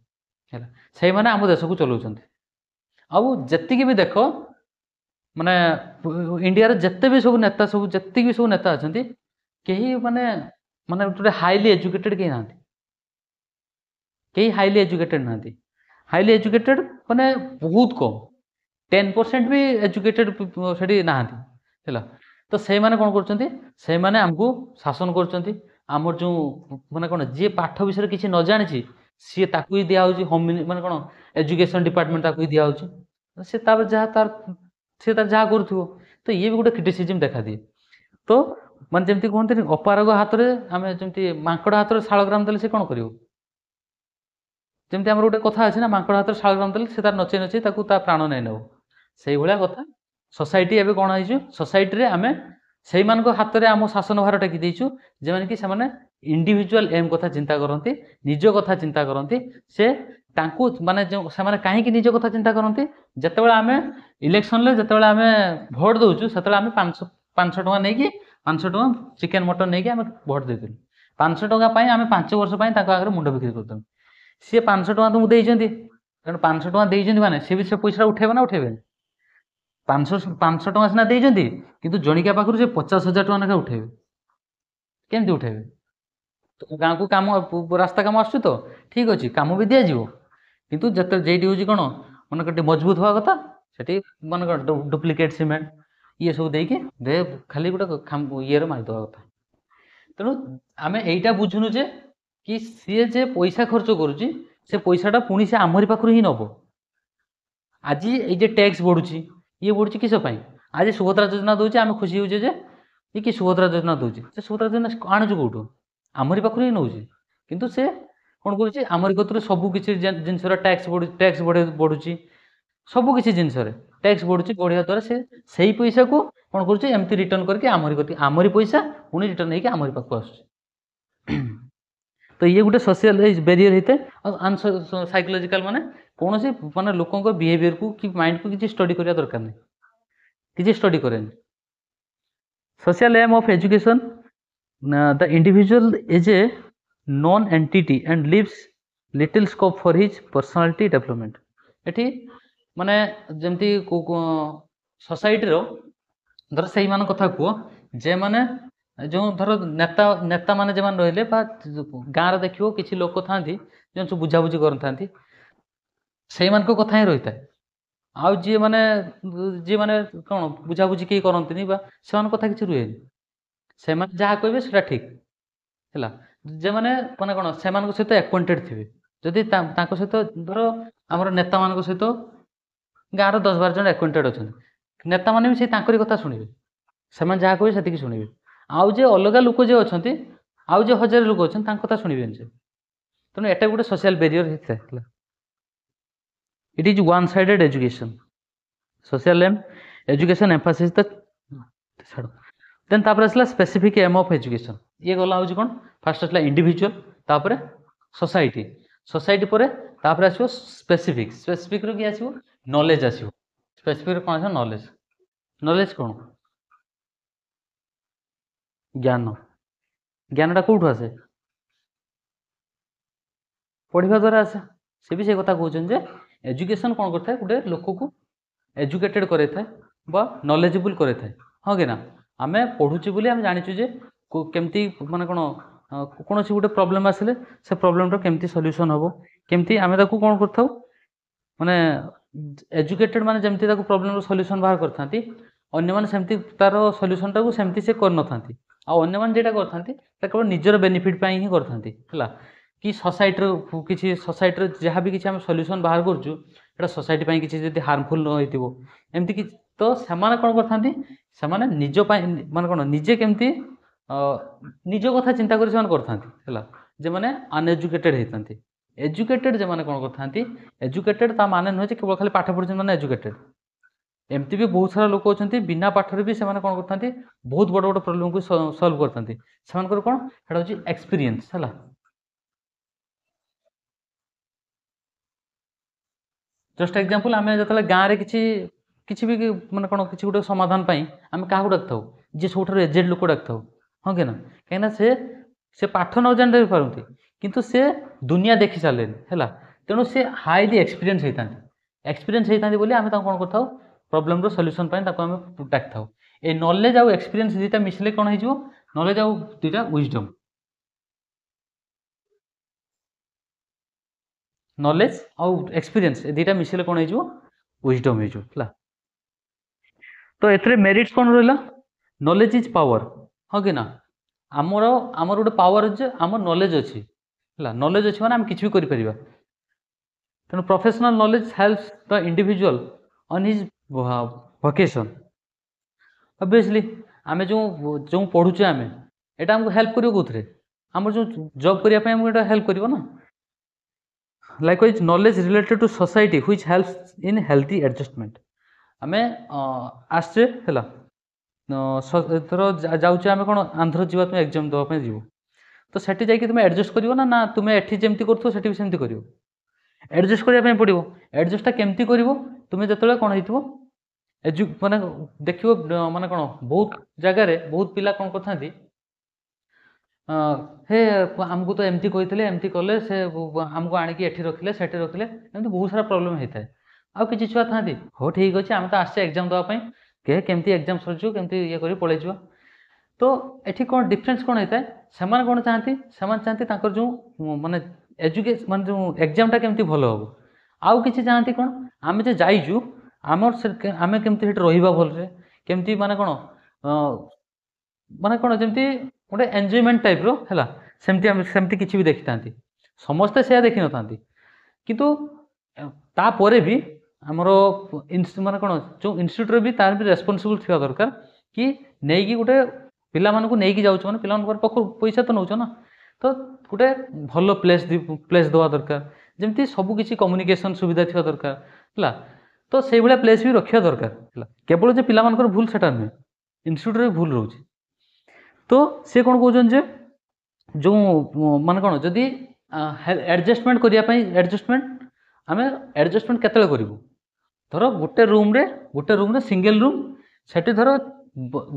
ହେଲା। ସେଇମାନେ ଆମ ଦେଶକୁ ଚଲାଉଛନ୍ତି। ଆଉ ଯେତିକି ବି ଦେଖ, ମାନେ ଇଣ୍ଡିଆର ଯେତେ ବି ସବୁ ନେତା, ସବୁ ଯେତିକି ବି ସବୁ ନେତା ଅଛନ୍ତି, କେହି ମାନେ ଗୋଟେ ହାଇଲି ଏଜୁକେଟେଡ୍ କେହି ନାହାନ୍ତି। କେହି ହାଇଲି ଏଜୁକେଟେଡ୍ ନାହାନ୍ତି। ହାଇଲି ଏଜୁକେଟେଡ୍ ମାନେ ବହୁତ କମ୍, 10% ବି ଏଜୁକେଟେଡ୍ ସେଠି ନାହାନ୍ତି ହେଲା। ତ ସେଇମାନେ କ'ଣ କରୁଛନ୍ତି, ସେଇମାନେ ଆମକୁ ଶାସନ କରୁଛନ୍ତି। ଆମର ଯେଉଁ ମାନେ କ'ଣ, ଯିଏ ପାଠ ବିଷୟରେ କିଛି ନ ଜାଣିଛି, ସିଏ ତାକୁ ହିଁ ଦିଆହେଉଛି ମାନେ କ'ଣ ଏଜୁକେସନ୍ ଡିପାର୍ଟମେଣ୍ଟ ତାକୁ ହିଁ ଦିଆହେଉଛି। ସେ ତାର ଯାହା କରୁଥିବ। ତ ଇଏ ବି ଗୋଟେ କ୍ରିଟିସିଜିମ୍ ଦେଖାଦିଏ। ତ ମାନେ ଯେମିତି କୁହନ୍ତିନି, ଅପାରଗ ହାତରେ ଆମେ ଯେମିତି ମାଙ୍କଡ଼ ହାତରେ ଶାଳଗ୍ରାମ ଦେଲେ ସେ କ'ଣ କରିବ? ଯେମିତି ଆମର ଗୋଟେ କଥା ଅଛି ନା, ମାଙ୍କଡ଼ ହାତରେ ଶାଳଗ୍ରାମ ଦେଲେ ସେ ତାର ନଚେଇ ନଚେଇ ତାକୁ ତା ପ୍ରାଣ ନେଇ ନେବ। ସେଇଭଳିଆ କଥା ସୋସାଇଟି ଏବେ କ'ଣ ହେଇଛୁ, ସୋସାଇଟିରେ ଆମେ ସେଇମାନଙ୍କ ହାତରେ ଆମ ଶାସନ ଭାର ଟେକି ଦେଇଛୁ, ଯେଉଁମାନେ କି ସେମାନେ ଇଣ୍ଡିଭିଜୁଆଲ ଏମ୍ କଥା ଚିନ୍ତା କରନ୍ତି, ନିଜ କଥା ଚିନ୍ତା କରନ୍ତି। ତାଙ୍କୁ ମାନେ ସେମାନେ କାହିଁକି ନିଜ କଥା ଚିନ୍ତା କରନ୍ତି, ଯେତେବେଳେ ଆମେ ଇଲେକ୍ସନରେ ଯେତେବେଳେ ଆମେ ଭୋଟ୍ ଦେଉଛୁ, ସେତେବେଳେ ଆମେ 500 ଟଙ୍କା ନେଇକି, 500 ଟଙ୍କା ଚିକେନ୍ ମଟନ୍ ନେଇକି ଆମେ ଭୋଟ୍ ଦେଇଥିଲୁ। 500 ଟଙ୍କା ପାଇଁ ଆମେ 5 ବର୍ଷ ପାଇଁ ତାଙ୍କ ଆଗରେ ମୁଣ୍ଡ ବିକ୍ରି କରିଦେବୁ। ସିଏ 500 ଟଙ୍କା ତୁମକୁ ଦେଇଛନ୍ତି, ତେଣୁ 500 ଟଙ୍କା ଦେଇଛନ୍ତି ମାନେ ସେ ବି ସେ ପଇସାଟା ଉଠେଇବେ ନା ଉଠେଇବେନି? 500 ଟଙ୍କା ସିନା ଦେଇଛନ୍ତି, କିନ୍ତୁ ଜଣିକା ପାଖରୁ ସେ 50,000 ଟଙ୍କା ଲେଖା ଉଠେଇବେ। କେମିତି ଉଠେଇବେ? ଗାଁକୁ କାମ, ରାସ୍ତା କାମ ଆସୁଛି ତ ଠିକ୍ ଅଛି, କାମ ବି ଦିଆଯିବ, କିନ୍ତୁ ଯେଇଠି ହେଉଛି କ'ଣ, ମାନେ ଟିକେ ମଜବୁତ ହେବା କଥା, ସେଠି ମାନେ କ'ଣ ଡୁପ୍ଲିକେଟ୍ ସିମେଣ୍ଟ ଇଏ ସବୁ ଦେଇକି ଖାଲି ଗୋଟେ ଇଏରେ ମାରିଦେବା କଥା। ତେଣୁ ଆମେ ଏଇଟା ବୁଝୁନୁ ଯେ କି ସିଏ ଯେ ପଇସା ଖର୍ଚ୍ଚ କରୁଛି, ସେ ପଇସାଟା ପୁଣି ସେ ଆମରି ପାଖରୁ ହିଁ ନେବ। ଆଜି ଏଇ ଯେ ଟ୍ୟାକ୍ସ ବଢ଼ୁଛି, ଇଏ ବଢ଼ୁଛି କିସ ପାଇଁ? ଆଜି ସୁଭଦ୍ରା ଯୋଜନା ଦେଉଛି, ଆମେ ଖୁସି ହେଉଛେ ଯେ ଇଏ କି ସୁଭଦ୍ରା ଯୋଜନା ଦେଉଛି। ସେ ସୁଭଦ୍ରା ଯୋଜନା ଆଣୁଛୁ କେଉଁଠୁ? ଆମରି ପାଖରୁ ହିଁ ନେଉଛି। କିନ୍ତୁ ସେ କ'ଣ କରୁଛି, ଆମରି କତିରୁ ସବୁ କିଛି ଜିନିଷର ଟ୍ୟାକ୍ସ ବଢ଼ୁଛି, ସବୁ କିଛି ଜିନିଷରେ ଟ୍ୟାକ୍ସ ବଢ଼ୁଛି। ବଢ଼ିବା ଦ୍ୱାରା ସେ ସେଇ ପଇସାକୁ କ'ଣ କରୁଛି, ଏମିତି ରିଟର୍ଣ୍ଣ କରିକି ଆମରି ପଇସା ପୁଣି ରିଟର୍ଣ୍ଣ ହେଇକି ଆମରି ପାଖକୁ ଆସୁଛି। ତ ଇଏ ଗୋଟେ ସୋସିଆଲ ବ୍ୟାରିୟର ହେଇଥାଏ। ଆଉ ସାଇକୋଲୋଜିକାଲ ମାନେ କୌଣସି ମାନେ ଲୋକଙ୍କ ବିହେଭିୟରକୁ କି ମାଇଣ୍ଡକୁ କିଛି ଷ୍ଟଡି କରିବା ଦରକାର ନାହିଁ, କିଛି ଷ୍ଟଡି କରେନି। Social aim of education, the individual is a known entity and leaves little scope for his personality development. ଏଠି ମାନେ ଯେମିତି ସୋସାଇଟିର ଧର ସେଇମାନଙ୍କ କଥା କୁହ, ଯେମାନେ ଯେଉଁ ଧର ନେତା ମାନେ ଯେମାନେ ରହିଲେ, ବା ଗାଁରେ ଦେଖିବ କିଛି ଲୋକ ଥାନ୍ତି ଯେଉଁ ସବୁ ବୁଝାବୁଝି କରିଥାନ୍ତି, ସେଇମାନଙ୍କ କଥା ହିଁ ରହିଥାଏ। ଆଉ ଯିଏ ମାନେ କ'ଣ ବୁଝାବୁଝି କେହି କରନ୍ତିନି, ବା ସେମାନଙ୍କ କଥା କିଛି ରୁହେନି। ସେମାନେ ଯାହା କହିବେ ସେଟା ଠିକ୍ ହେଲା। ଯେମାନେ ମାନେ କ'ଣ ସେମାନଙ୍କ ସହିତ ଆକ୍ୱାଣ୍ଟେଡ୍ ଥିବେ, ଯଦି ତାଙ୍କ ସହିତ ଧର ଆମର ନେତାମାନଙ୍କ ସହିତ ଗାଁର 10-12 ଜଣ ଆକ୍ୱାଣ୍ଟେଡ୍ ଅଛନ୍ତି, ନେତାମାନେ ବି ସେଇ ତାଙ୍କରି କଥା ଶୁଣିବେ, ସେମାନେ ଯାହା କହିବେ ସେତିକି ଶୁଣିବେ। ଆଉ ଯେ ଅଲଗା ଲୋକ ଯେ ଅଛନ୍ତି, ଆଉ ଯେ 1000 ଲୋକ ଅଛନ୍ତି, ତାଙ୍କ କଥା ଶୁଣିବେନି ସେ। ତେଣୁ ଏଟା ଗୋଟେ ସୋସିଆଲ ବ୍ୟାରିୟର ହେଇଥାଏ ହେଲା। It is one-sided education. Social aim education emphasis the then तापर असला specific aim of education. ये गला होची कोन, फर्स्ट असला इंडिविजुअल, तापर सोसाइटी, सोसाइटी परे तापर आसीबो स्पेसिफिक, स्पेसिफिक रो कि आसीबो नॉलेज आसीबो। स्पेसिफिक रो कोन आसीबो नॉलेज, नॉलेज कोन ज्ञान, ज्ञानटा कोठु आसे, पढ़िबा द्वारा आसे। से भी से कथा कहउछन जे एजुकेशन कोन करथाय, गुटे लोक को एजुकेटेड करे थाय बा नॉलेजेबल करे थाय। हां कि ना, आमे पढुची बोली आमे जानिचु जे केमती माने कोन कोनोसी गुटे प्रॉब्लम आसिले से प्रॉब्लम रो केमती सॉल्यूशन हबो, केमती आमे ताकू कोन करथाउ, माने एजुकेटेड माने जमती ताको प्रॉब्लम रो सॉल्यूशन बाहर करथांती अन्य माने सेमती तार सॉल्यूशन टाको सेमती से कर नथांती आ अन्य माने जेटा करथांती ता केवल निजर बेनिफिट पई ही करथांती हला कि सोसाइटी रो किछि सोसाइटी रो जहां भी किछि हम सॉल्यूशन बाहर करजु एटा सोसाइटी पई किछि जदी हार्मफुल न होइतिबो एमती कि तो समान कोन करथांती समान निज पई माने कोन निजे केमती निज कथा चिंता करि समान करथांती हला जे माने अनएजुकेटेड हेतांती एजुकेटेड जे माने कोन करथांती एजुकेटेड ता माने न जे केवल खाली पाठ पढिसन माने एजुकेटेड एमती भी बहुत सारा लोक अछंती बिना पाठरे भी से माने कोन करथांती बहुत बड़ बड़ प्रॉब्लम को सॉल्व करथांती समान को कोन हेडा होची एक्सपीरियंस हला जस्ट एग्जांपल आमे जतले गां रे किछि किछि भी माने कोन किछि गुटे समाधान पई आमे काहू डाकथाउ जे सोठर एजेड लोक डाकथाउ हां के ना कहना से पाठ न जान पारंती किंतु से दुनिया देखि सालेन हैला तेणु से हाईली एक्सपीरियंस हेतांती बोली आमे ता कोन करथाउ प्रॉब्लम रो सॉल्यूशन पई ताको आमे डाकथाउ ए नॉलेज आ एक्सपीरियंस दिटा मिसले कोन हिजो नॉलेज आ दिटा विजडम नॉलेज आ एक्सपीरियंस ए दिटा मिसले कोन हिजो विजडम हिजो हला तो एथरे मेरिट्स कोन रहला नॉलेज इज पावर हां कि ना आमर आमर गोटे पावर जे आमर नॉलेज अछि हला नॉलेज अछि माने हम किछ भी करि परिबा तेणु professional knowledge helps the individual on his vocation obviously आमे जो जो पढुचे आमे एटा हमको हेल्प करियो कोथरे हमर जो जॉब करिया पे हमको एटा हेल्प करियो ना likewise knowledge related to society which helps in healthy adjustment आमे आस्ते हला थर जाउचे आमे कोन आंध्र जीवा तुम एग्जाम दवा पे जीवो तो सेठी जाई कि तुम एडजस्ट करियो ना ना तुम एठी जेमती करथो सेठी भी सेमती करियो एडजस्ट करिया पे पड़िबो एडजस्टटा केमती करिवो तुमे जतले कोन हेतिबो एजु माने देखियो माने कोन बहुत जगह रे बहुत पिला कोन करथांती हे हमको तो एमती कहितले एमती कले से हमको आनी कि एठी रखिले सेठी रखिले एमती बहुत सारा प्रॉब्लम हेताय आ किछि छुआ थांती हो ठीक अछि हम तो आसे एग्जाम दवा पई के केमती एग्जाम सरजु केमती ये करी पळै जिवो तो एठी कोन डिफरेंस कोन हेताय समान कोन चाहती ताकर जो माने एजुकेशन माने जो एग्जाम टा केमती भलो हो आउ किछि चाहती कोन आमे जे जाइजु आमर आमे केमती हेठ रहिबा भल रे केमती माने कोन जेमती गोटे एन्जॉयमेंट टाइप रो हैला सेमती किछि भी देखि तांती समस्त से देखि न तांती किंतु ता परे भी हमरो माने कोन जो इंस्टीट्यूट रे भी तार भी रेस्पोंसिबल थिया दरकार कि नेई कि गोटे पिला मानकु नेई कि जाउछ माने पिला मानकर पखु पैसा तो नउछ ना तो गोटे भलो प्लेस दवा दरकार जेमती सब किछि कम्युनिकेशन सुविधा थिया दरकार हैला तो सेई भले प्लेस भी रखिया दरकार हैला केवल जे पिला मानकर भूल सेटा नै इंस्टीट्यूट रे भूल रहउछ तो से कौन कहउछन जे जो माने कोन जदी एडजस्टमेंट करिया पई एडजस्टमेंट आमे एडजस्टमेंट केतले करिवो धरो गोटे रूम रे सिंगल रूम सेठी धरो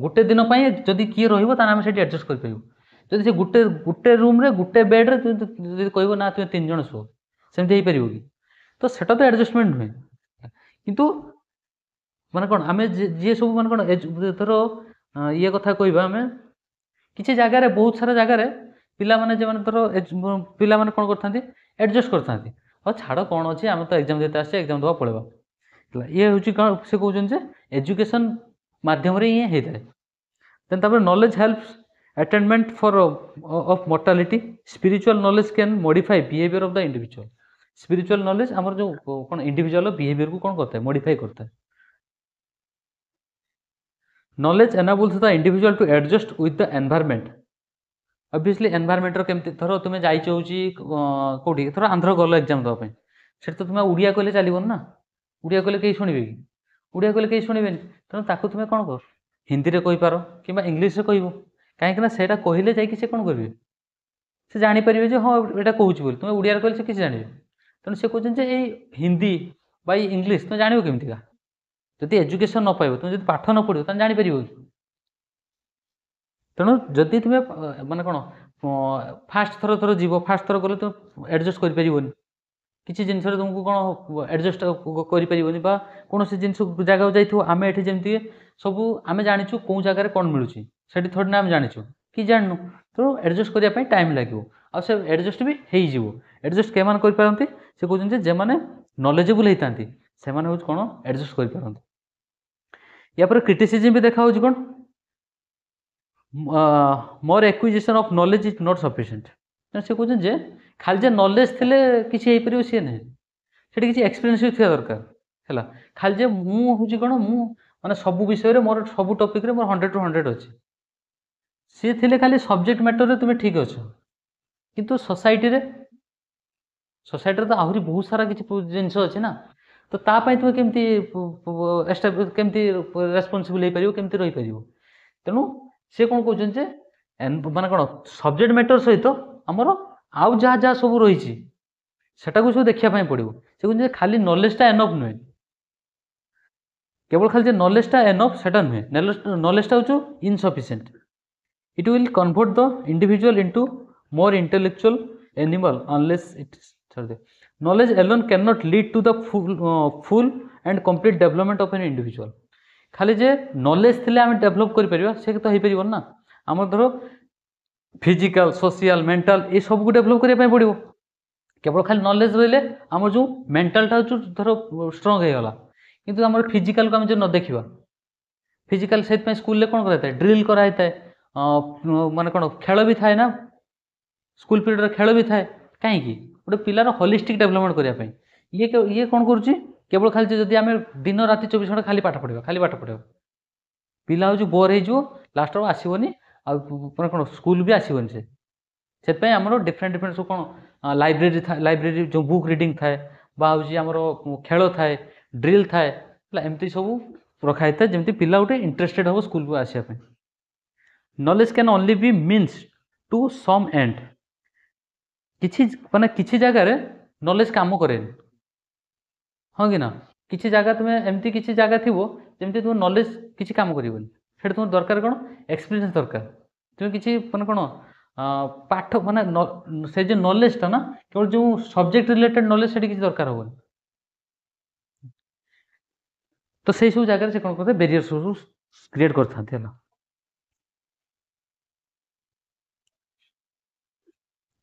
गोटे दिन पई जदी की रहिबो ता आमे सेठी एडजस्ट कर परिबो जदी से गोटे रूम रे गोटे बेड रे जदी कहबो ना तुम तीन जण सो सेमते हे परिबो कि तो सेटा तो एडजस्टमेंट नै किंतु माने कोन आमे जे सब माने कोन धरो ये कथा कहबा आमे किसी जगह रे बहुत सारा जगह रे पिला माने जे माने धरो पिला माने कोन करथांती एडजस्ट करथांती और छाड़ कोन अछि हम तो एग्जाम देते आसे एग्जाम दवा पळेबा ये होची कोन से कहउछन जे एजुकेशन माध्यम रे ये हेताय देन तब knowledge helps attainment for of mortality spiritual knowledge can modify behaviour of the individual spiritual knowledge हमर जो कोन इंडिविजुअल बिहेवियर को कोन करता है मॉडिफाई करता है knowledge enables the individual to adjust with the environment obviously environment रो केमती थरो तुमे जाई चौची कोठी थरो आंध्र गलो एग्जाम दवा पे सेट तो तुमे उड़िया कहले चलीबन ना उड़िया कहले केही सुनिबे कि उड़िया कहले केही सुनिबेनी तनो ताकू तुमे कोन कर हिंदी रे कहि पारो किबा इंग्लिश रे कहिबो काहे कि ना सेटा कहिले जाई कि से कोन करबे से जानि परिबे जे हां एटा कहूची बोल तुमे उड़िया रे कहले से किछ जानिबे तनो से कहउछन जे ए हिंदी बा इंग्लिश तुमे जानिबो केमती का जदि एजुकेशन न पाइबो तुम जदि पाठ न पढ़िबो त जानि परिबो तेणु जदि तुमे माने कोन फास्ट थर जीवो फास्ट थर गले तुम एडजस्ट कर परिबोनी किछि जिंस रे तुमको कोन एडजस्ट कर परिबोनी बा कोनोसी जिंस जगह जाइथो आमे एठी जेमती सब आमे जानिछु को जगह रे कोन मिलुची सेठी थोड़ी ना आमे जानिछु कि जाननु तो एडजस्ट करिया पई टाइम लागिवो आ से एडजस्ट भी हेई जीवो एडजस्ट के मान कर पारंती से कहउछन जे माने नॉलेजेबल हेतांती ସେମାନେ ହେଉଛି କ'ଣ ଆଡ଼ଜଷ୍ଟ କରିପାରନ୍ତି। या पर क्रिटिसिजम भी देखा होଉଛି କ'ଣ more acquisition of knowledge is not sufficient. से कहते जे खाली जे नॉलेज थिले किसी हेई परियो सी नहीं, सेठी किसी एक्सपीरियंस भी थिया दरकार हैला। खाली जे मु होଉଛି କ'ଣ मु माने सब विषय रे मोर सब टॉपिक रे मोर 100 टू 100 अछि, सी थिले खाली सब्जेक्ट मैटर रे तुमे ठीक अछ, किंतु सोसाइटी रे तो आहुरी बहुत सारा किसी जिनस अच्छे ना, तो तापाई तुम केमती केमती रेस्पॉन्सिबल हो पारियो, केमती रही पारियो। तेणु सी कौन कहते माने कौन सब्जेक्ट मैटर सहित आमर आउ जहाँ जहाँ सब रही सेटा को सब देखा पड़ो। से कहते खाली नॉलेजटा एनफ नुहे, केवल खाली नॉलेजटा एनफ सेटा नुहे, नॉलेजटा हो insufficient. It will convert the individual into more intellectual animal unless it knowledge alone cannot lead to the full and complete development of an individual। खाली जे नॉलेज थिले आम डेभलप कर परिबा से तो हो पार ना, आम धर फिजिकल सोशल मेंटल ये सब को डेभलप करने पड़ो। केवल खाली नॉलेज रहिले आम जो मेंटलटा धर स्ट्रंग हो गला, किंतु आम फिजिकल को आम जो न देखा, फिजिकल से स्कूल कौन कराई था ड्रिल कराई था, माने कौन खेल भी थाए ना, स्कूल पीरियड खेल भी थाए, कहीं गोटे पिलार होलिस्टिक डेभलपमेंट करने ये कौन करुच्ची केवल खाली जदि आम दिन राति 24 घंटा खाली पाठ पढ़ा पिला हूँ बोर हो लास्ट आसबनी मैंने कौन स्कूल भी आसबनी से आमर डिफरेंट डिफरेंट सब कौन लाइब्रेरी जो बुक रिडिंग थाए आमर खेल थाए ड्रिल थाए एमती सब रखाई था जमी पिला गोटे इंटरेस्टेड हम स्कूल को आसापी। Knowledge can only be means to some end, किसी माने किसी जगह रे नॉलेज काम करे हाँ कि ना, किसी जगह तुम्हें एमती किसी जगह थी जमी तुम नॉलेज किसी काम करनी से तुम दरकार कौन एक्सपीरियंस दरकार, तुम्हें किसी माने कौन पाठ माने से जो नॉलेजटा ना केवल जो सब्जेक्ट रिलेटेड नॉलेज से किसी दरकार हेनी, तो से सब जगह से कौन करते बैरियर सब क्रिएट करते।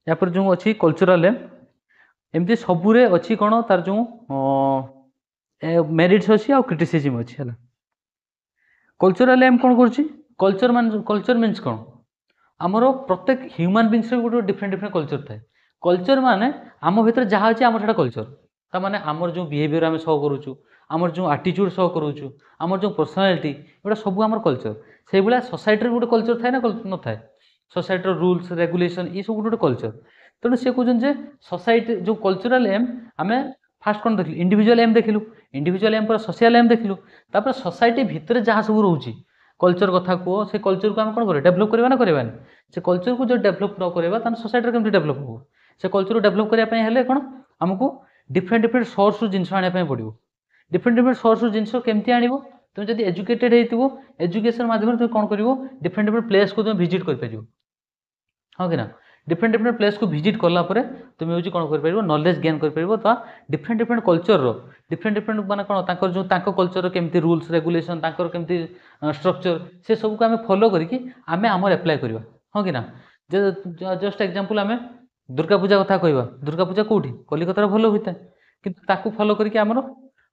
या पर जो अच्छी कल्चरल एमती सबूरे अच्छी कौन तार जो मेरिट्स अच्छी आ क्रिटिसिजम अच्छी है। कल्चरल एम कौन कर कल्चर मीन्स कौन आमर प्रत्येक ह्यूमन बींग्स गोटे डिफरेंट डिफरेंट कल्चर थाए। कल्चर माने आम भीतर जहाँ अच्छे आम से कल्चर ताने आमर जो बिहेवियर आम शो करूँ, आमर जो आटीट्यूड शो करूँ, आमर जो पर्सनालीटी एटा सब आमर कल्चर। से भाया सोसाइटी गोटे कल्चर थाए ना न थाए, सोसाइटर रूल्स रेगुलेशन ये सब गोटे कल्चर। तेणु सी कहते सोसाइटी जो कल्चरल एम आम फास्ट कौन देखिलु इंडिविजुअल एम देखिलु, इंडिविजुअल एम पर सोशल एम देखिलु, तापर सोसाइटी भितर जहाँ सब रोचे कल्चर कथा कह से कल्चर को आम कौन कर डेभलप करवा ना करवानी, से कल्चर को जो डेभलप न करवा तो सोसाइटी केमती डेभलप हो, से कल्चर को डेभलप करने कौन आमको डिफरेंट डिफरेंट सोर्स जिनस आने पड़ो। डिफरेंट डिफरेंट सोर्स जिनस केमती आण तुम जब एजुकेटेड हो एजुकेशन माध्यम तुम कौन कर डिफरेंट डिफरेंट प्लेस को तुम विजिट कर हाँ कि ना, डिफरेंट डिफरेंट प्लेस को विजिट कलापर तुम हूँ कौन कर नॉलेज गेन कर different different culture different different माने कौन जो कल्चर केमती रूल्स रेगुलेशन केमती स्ट्रक्चर से सब को आम फॉलो करके आम आमर एप्लाय करवा हाँ कि ना। जस्ट एग्जांपल आम दुर्गा पूजा कथा कहवा, दुर्गा पूजा कौटी कलिकतार भल होता है किंतु फॉलो करके आमर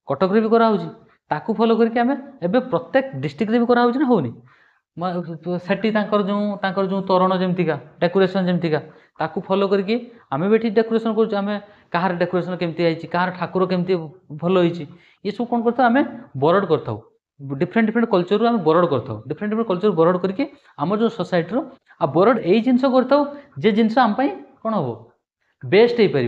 कटक भी कराऊँगी, ताकू फॉलो करके आम एवं प्रत्येक डिस्ट्रिक्ट भी कराऊँ ना होनी सेठी जो तोरण जमतीका डेकोरेशन जमतीका ताकू फॉलो करके आम भी डेकोरेशन करें, कहार डेकोरेशन केमती आई कहार ठाकुर केमती भल होती ये सब कौन करता आम बरड करता डिफरेंट डिफरेंट कल्चर आम बरड करता डिफरेंट डिफरेंट कल्चर बरड करके आम जो सोसाइटी आ बरड यही जिनस करता जे जिनस आम कौन हम बेस्ट हो पार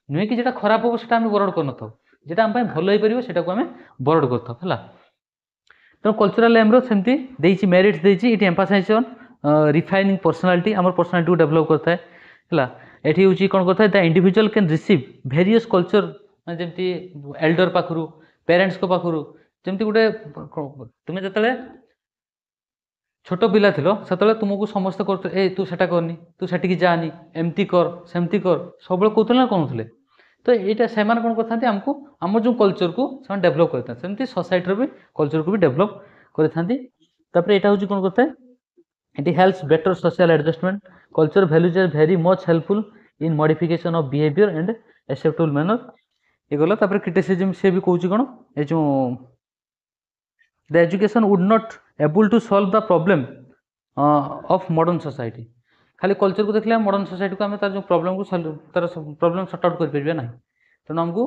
नुहे कि जो खराब हम से बरड कर जेटा आम भल हो पार से आम बरड करता है। तो कल्चरल एम सेमती देती मेरिट्स देती it emphasise on refining personality आम पर्सनालिटी को डेभलप करता है। ये हूँ कौन करता है the individual can receive various culture जमी एल्डर पाखु पेरेंट्स को पाखु जमी गोटे तुम्हें जो छोट पिला थिलो से तुमको समस्त कर ए तू सेटा करनी तू सेटिकी जानी एमती कर सेमती कर सब कहते ना कहते तो यहाँ से कौन करते आमको आम जो कल्चर को डेभलप करते सेमती सोसाइटी भी कल्चर को भी डेभलप करते। यहाँ हूँ कौन करता है it helps better social adjustment culture values are very much helpful in modification of behaviour and acceptable manner ये गला तापर क्रिटिसिज्म से भी कहूँ कौन ये जो the education would not able to solve the problem of modern society खाली कल्चर को देखले मॉडर्न सोसाइटी को आम तार जो प्रॉब्लम को तार प्रॉब्लम सॉर्ट आउट कर पारे ना तेणु आमको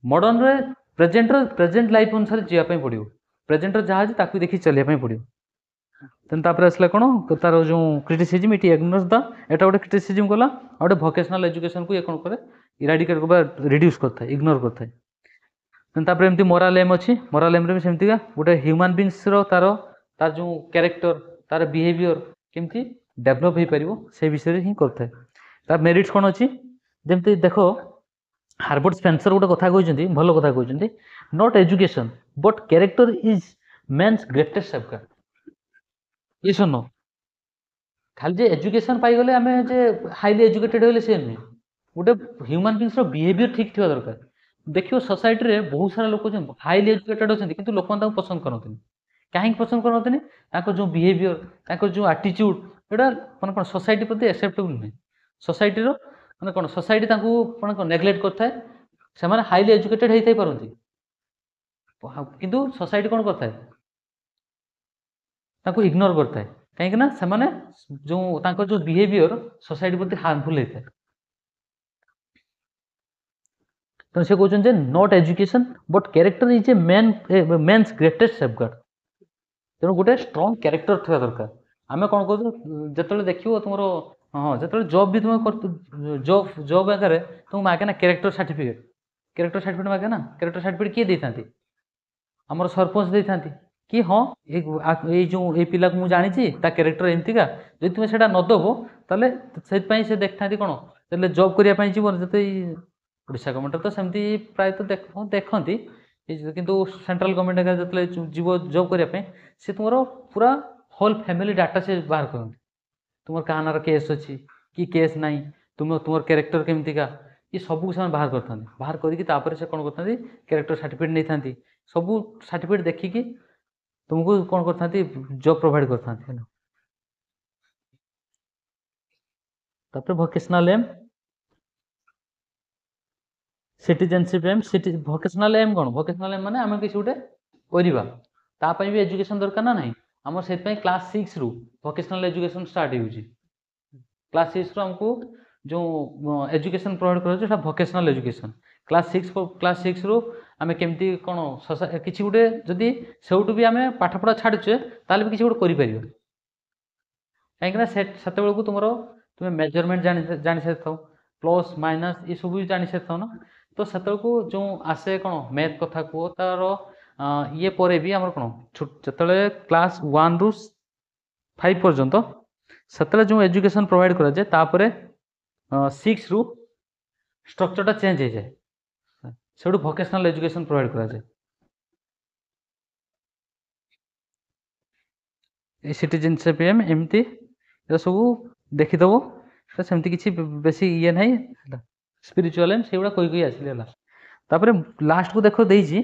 मॉडर्न रे प्रेजेंट लाइफ अनुसार जीवाई पड़ो प्रेजेंट जहाँ ताकू देखी चलिए पड़ो तेन तापर आसला कौन तार जो क्रिटिसिज्म इट इग्नोर्स द एटा गोटे क्रिटिसिज्म गला गोटे भोकेशनल एजुकेशन को ये कौन करे इराडिकेट रिड्यूस करता है इग्नोर करता है तेन तापर एमती मोराल एम अच्छी मोराल एम रे भी सेमती गोटे ह्यूमन बीइंग्स रो तार जो कैरेक्टर तार बिहेवियर केमती डेभलप हो पार से विषय ही करता है तार मेरिट्स कौन अच्छी जमती देख हार्वर्ड स्पेंसर गोटे कथा कहते भल कथा कहते not education but character is man's greatest safeguard ये सुन खाली जे एजुकेशन पाईगले आम जे हाईली एजुकेटेड होले से नुहे गोटे ह्यूमन बीइंग्स रो बिहेवियर ठीक थिबा दरकार देखियो सोसाइटी रे बहुत सारा लोक हाईली एजुकेटेड अच्छे किंतु लोक पसंद करते कहीं पसंद करते जो बिहेवियर जो एटीट्यूड एटा माने कोन सोसाइटी प्रति एक्सेप्टेबल नुहे सोसाइटी रो माने कोन सोसाइटी माने कोन नेग्लेक्ट करता है से माने हाईली एजुकेटेड होई पारंती किंतु सोसाइटी कोन करता है ताको इग्नोर करता है कहीं ना से माने जो बिहेवियर सोसाइटी प्रति हार्मफुल होता है तो से कहते not education but character is a men's greatest safeguard तेणु गोटे स्ट्रॉन्ग कैरेक्टर थी दरकार आम कौन कहूँ जो देखो तुम हाँ जो जॉब भी तुम जॉब आगे तुम मागे ना कैरेक्टर सर्टिफिकेट मागे ना कैरेक्टर सर्टिफिकेट किए देती आमर सरपंच देती कि हाँ ये जो ये पिला को मुझे जानी कैरेक्टर एमतीका जो तुम से नदब ताले से देखता कौन जॉब करने जीवन जो ओडिशा गवर्नमेंट तो सेमती प्राय देखती किंतु सेंट्रल गवर्नमेंट जो जीव जॉब करने से तुम पूरा होल फैमिली डाटा से बाहर करते तुम कहानार केस अच्छी कि केस ना तुम कैरेक्टर केमतीका ये सब से बाहर करते बाहर करके से कौन करते कैरेक्टर सर्टिफिकेट नहीं था सब सर्टिफिकेट देखिकी तुमको कौन करते जॉब प्रोवाइड करते तापर vocational aim citizenship aim vocational aim कौन भोकेशनल एम माने आम किसी गोटे करवा भी एजुकेशन दरकार ना नहीं आम से क्लास 6 रु भोकेशनल एजुकेशन स्टार्ट हो क्लास 6 रु आमको जो एजुकेशन प्रोवाइड कर भोकेशनल एजुकेशन क्लास 6 रु आम केमती कौन किसी गोटे जदि से भी आम पाठपढ़ा छाड़ुचे ताल भी किसी गोटे कर कहीं से तुम मेजरमेंट जानी सारी था प्लस माइनस ये सब भी जानी सारी था ना तो से जो आसे कौन मैथ कथा कह तार ये पर भी आम कौन जो क्लास 1 रु 5 पर्यंत से जो एजुकेशन प्रोवाइड करा जाए तापर 6 रु स्ट्रक्चरटा चेंज हो जाए से भोकेशनल एजुकेशन प्रोवाइड करा जाए सिटीजनशिप एम एमती सब देखीदब सेमती किसी बेसी ये ना स्पिरिचुअल एम से गुड़ा कोई आसिले तापर लास्ट को देख देजी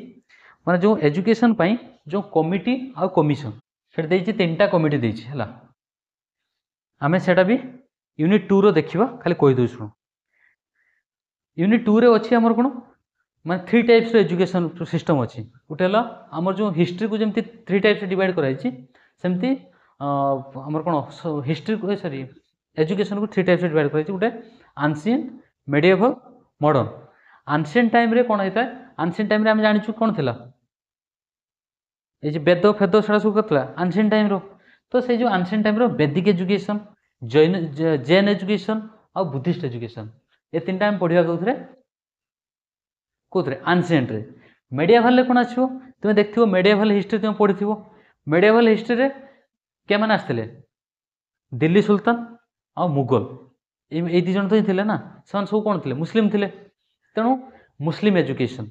माने जो एजुकेशन पाई जो कमिटी आ कमिशन से देजी 3टा कमिटी देजी है आम सेटा भी यूनिट 2 रो देखिबा खाली कहि दउ सुनो यूनिट 2 रे अछि हमर कोन माने 3 टाइप्स रो एजुकेशन सिस्टम अछि उठे हला हमर जो हिस्ट्री को जेमती 3 टाइप्स डिवाइड कराई छि सेमती हमर कोन हिस्ट्री को सॉरी एजुकेशन को 3 टाइप्स डिवाइड कराई छि उठे ancient medieval modern ancient time रे कोन होता है एंशिएंट टाइम रे हम जानि छु कोन थिला ए जे वेद फेद सडा सब करतला एंशिएंट टाइम रो तो से जो एंशिएंट टाइम रो वैदिक एजुकेशन जैन एजुकेशन और बुद्धिस्ट एजुकेशन ये 3टा हम पढ़िया कोथरे एंशिएंट रे मेडिएवल रे कोन आछो तुम देखथिबो मेडिएवल हिस्ट्री तुम पढ़िथिबो मेडिएवल हिस्ट्री रे के माने आस्थिले दिल्ली सुल्तान और मुगल ये 2 जन तो ही थे ना से सब कौन थे मुस्लिम थे तेणु मुस्लिम एजुकेशन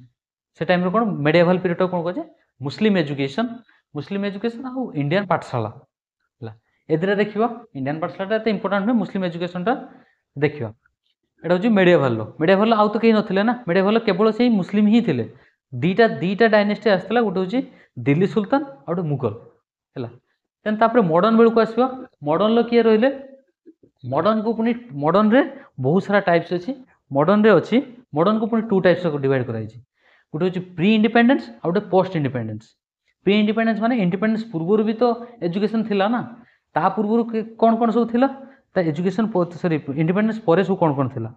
से टाइम रे कौन मेडिएवल पीरियड कौन कहे मुस्लिम एजुकेशन आ इंडियन पाठशाला एदरे देखिबा इंडियन पाठशाला एते इंपोर्टेंट नहीं मुस्लिम एजुकेशन टा देखिबा एटा हो मेडिएवल आउ तो कहीं नथिले ना मेडिएवल केवल से मुस्लिम ही थे दीटा डायनेस्टी आसला गोटे हूँ दिल्ली सुल्तान और गोटे मुगल है देन तापर मॉडर्न बेलू को आसवा मॉडर्न किए रहिले मॉडर्न को पुनी मॉडर्न रे बहुत सारा टाइप्स अच्छी मॉडर्न रे अच्छी मॉडर्न को पुणी 2 टाइप्स डिवाइड कराई गोटे हूँ प्री इंडिपेंडेंस आ गोटे पोस्ट इंडिपेंडेंस प्री इंडिपेंडेंस माने इंडिपेंडेंस पूर्व भी तो एजुकेशन थिला ना ता पूर्व कौन कौन सब थिला ता एजुकेशन सॉरी इंडिपेंडेंस पर सब कौन कौन थिला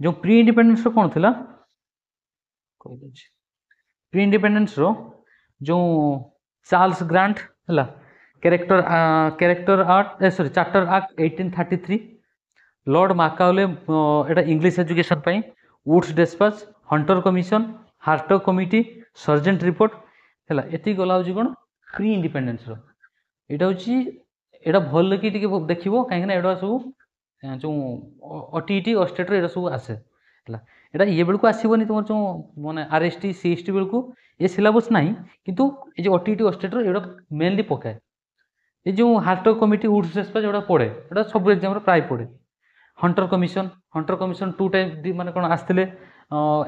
जो प्री इंडिपेंडेंस रो कौन थिला प्री इंडिपेंडेंस रो जो चार्ल्स ग्रांट है character art sorry charter act 1833 Lord Macaulay एटा इंग्लिश एजुकेशन पाई Wood's despatch Hunter commission Hartog committee Sargent report है ये गला हूँ कौन प्री इंडिपेंडेंस रो यहाँ हूँ यहाँ भल कि देखो कहीं एटा सब जो ओटीटी स्टेट रो सब आसे है ये बेलू आसबनी तुम जो मैंने आरएसटी सीएसटी बेलू ये सिलेबस ना किंतु ये जो ओटीटी स्टेट रो मेनली पकाए ये जो हार्टर कमिटी वुड्स डिस्पैच जो पढ़े ये सब एग्जाम प्राय पढ़े हंटर कमिशन 2 टाइप माने कौन आसते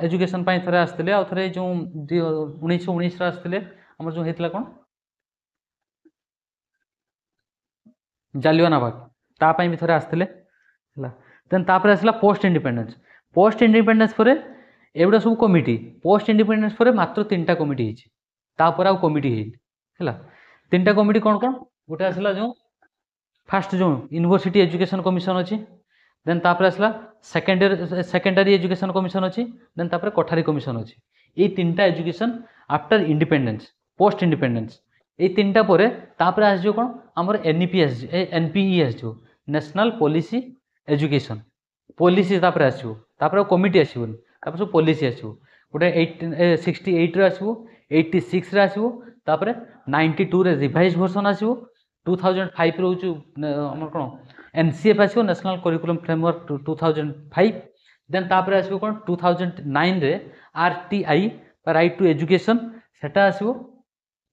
एजुकेशन थे आसते आउ थे जो 1919 आसते आम जो होता कौन जालियाना बाग तापाई भी थे आसते देन तापर आसला पोस्ट इंडिपेंडेंस पर एगुड़ा सब कमिटी पोस्ट इंडिपेंडेंस पर मात्र 3टा कमिटी होपर आउ कमिटी है 3टा कमिटी कौन कौन गोटे आसला जो फास्ट जो यूनिवर्सिटी एजुकेशन कमिशन अच्छी देन तापर आसला सेकेंडरी एजुकेशन कमिशन अच्छी देन तापर कोठारी कमिशन अच्छी ये 3टा education after independence post independence ये 3टा पर तापर आसो कौन आमर एनपीई आसो नेशनल पॉलिसी एजुकेशन पॉलिसी तापर आसो तापर कमिटी आसबनी तापर सब पॉलिसी आसो गोटे 68 रे आसो 86 रे आसो तापर 92 रे रिवाइज वर्जन आसो 2005 रे होचु हमर कोन एनसीएफ आसो नेशनल करिकुलम फ्रेमवर्क 2005 देन तापर आसो कोन 2009 रे आरटीआई राइट टू एजुकेशन सेटा आसो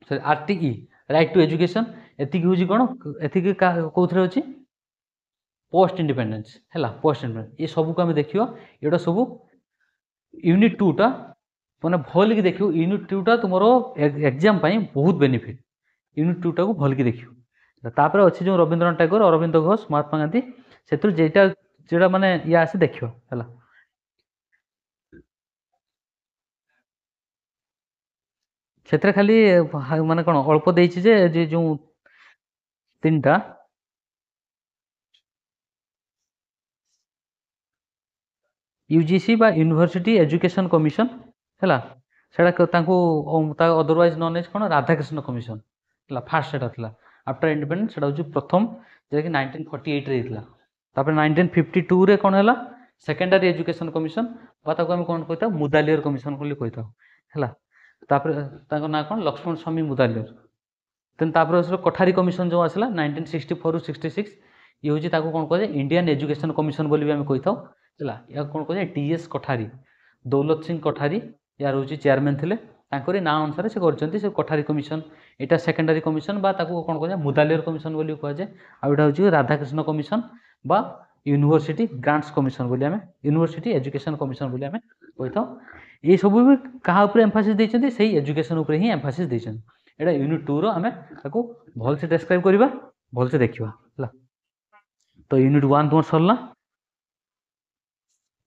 sorry RTE right to education एतिक होची कोन एतिक कोथरे होची पोस्ट इंडिपेंडेंस है पोस्ट इंडिपेंडेंस ये सब को आम देखियो एटा सब यूनिट 2 टा मैंने भल कि देखियो यूनिट 2 टा तुम एग्जाम बहुत बेनिफिट यूनिट 2 टा को भल कि देखियो तापर अच्छे जो रवींद्रनाथ टैगोर अरविंद घोष महात्मा गांधी से जेटा जेटा माने ये आसे देखियो है से खाली माने कौन अल्प देछि जे जो 3टा यूजीसी बा यूनिवर्सिटी एजुकेशन कमिशन है अदरवाइज नन एज कौन राधाकृष्ण कमिशन है फास्ट से आफ्टर इंडिपेंडेंस से हूँ प्रथम जैसे 1948 रे तापर 1952 रे कौन है सेकेंडरी एजुकेशन कमिशन आम कौन कहता मुदालियर कमिशन कही है ना कौन लक्ष्मण स्वामी मुदालियर देन तापर कोठारी कमिशन जो आसला 1964 ରୁ 66 ये हूँ कौन कहे इंडियन एजुकेशन कमिशन बोली भी आम कही था या कौन कहे टीएस कोठारी दौलत सिंह कोठारी यार हूँ चेयरमैन थे ना अनुसार से कोठारी कमिशन यहाँ सेकेंडरी कमिशन बा कौन कह मुदालियर कमिशन बोली कहुए आउटा हूँ राधाकृष्ण कमिशन बा यूनिवर्सिटी ग्रांट्स कमिशन बोली आम यूनिवर्सिटी एजुकेशन कमिशन बोली आम कही था ये सब भी क्या एम्फासिस देते से एजुकेशन उपर ही एम्फासिस देते यहाँ यूनिट 2 रो आम भल से डिस्क्राइब करवा भल से देखा तो यूनिट 1 तुम सरला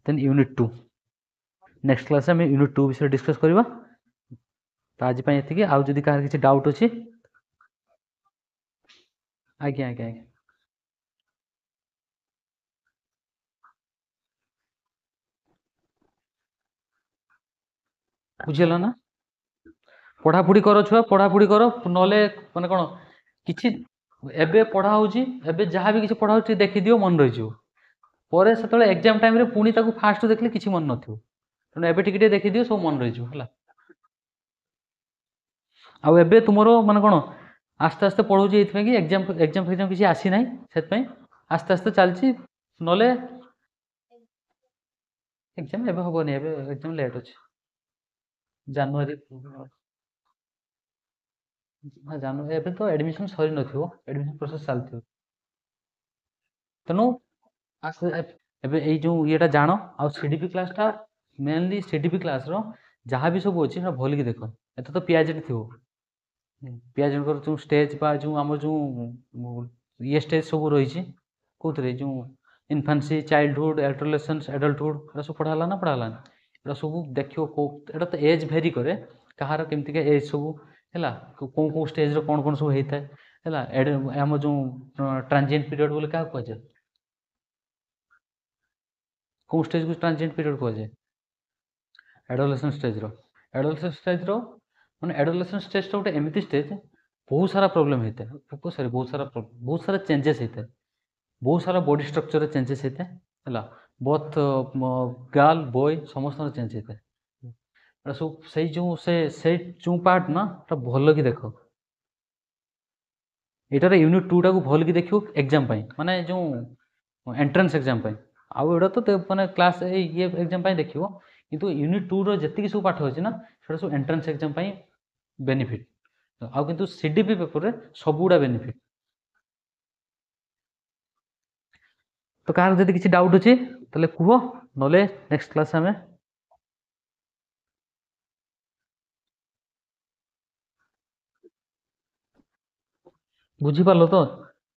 देन यूनिट 2 नेक्स्ट क्लास में यूनिट 2 विषय डिस्कस करवा तो आज ये आउ जदि कहार किसी डाउट अच्छी आज्ञा आज्ञा आज्ञा बुझीगला ना पढ़ापढ़ी कर छुआ पढ़ापढ़ी कर नले माने कौन किछि एबे पढ़ा होची एबे जहाँ भी किछि पढ़ा होची देखि दियो मन रही पर से एग्जाम टाइम रे पुणी ताकू फास्ट देखले किछि मन नथियो तेणु एबे टिके देखि दियो सब मन रही है आउ एबे तुमरो माने कौन आस्ते आस्ते पढ़ाऊँ ये कि एग्जाम फेग्जाम किसी आसी ना से आस्ते आस्ते चलती नले एग्जाम एबे हबनी एबे एग्जाम लेट अच्छे जनवरी हाँ जनवरी एबे तो एडमिशन सरी नथियो एडमिशन प्रोसेस चलती तेणु एबे ए जो येटा जान आ सीडीपी क्लासटा मेनली सीडीपी क्लास रो जहाँ भी सब अच्छे भल कि देख एत तो पियाजेट थी पियाजेट जो स्टेज बा जो आम जो ये स्टेज सब रही कौन जो इनफान्सी, चाइल्डहुड, एडोलेसेंस, एडल्टहुड एटा सब पढ़ा ना पढ़ा एटा सब देखियो को एटा तो एज भेरी करे कहार केमती के एज सब हैला को स्टेज रो कोन सब हेता हैला हम जो ट्रांजिएंट पीरियड बोले का कहजे को स्टेज को ट्रांजिएंट पीरियड कहजे एडोलेसेंस स्टेज रो माने एडोलेसेंस स्टेज तो गोटे एमती स्टेज बहुत सारा प्रॉब्लम होता है बहुत सारा चेंजेस होता है बहुत सारा बॉडी स्ट्रक्चर चेंजेस होता है बोथ गर्ल बॉय समस्त चेंज होता है सब से जो पार्ट ना भल कि देख एटार यूनिट 2 टाक भल कि देखियो एग्जाम माने जो एंट्रेंस एग्जाम आउ एटा तो माने क्लास ये एग्जाम देखियो किंतु यूनिट 2 रो जति सब पाठ अछि ना सेटा सब एंट्रेंस एग्जाम बेनिफिट आउ किंतु सीडीपी पेपर रे सबुडा बेनिफिट तो कार जदि किसी डाउट अछि तले कुहो नले नेक्स्ट क्लास हमें बुझी पारलो तो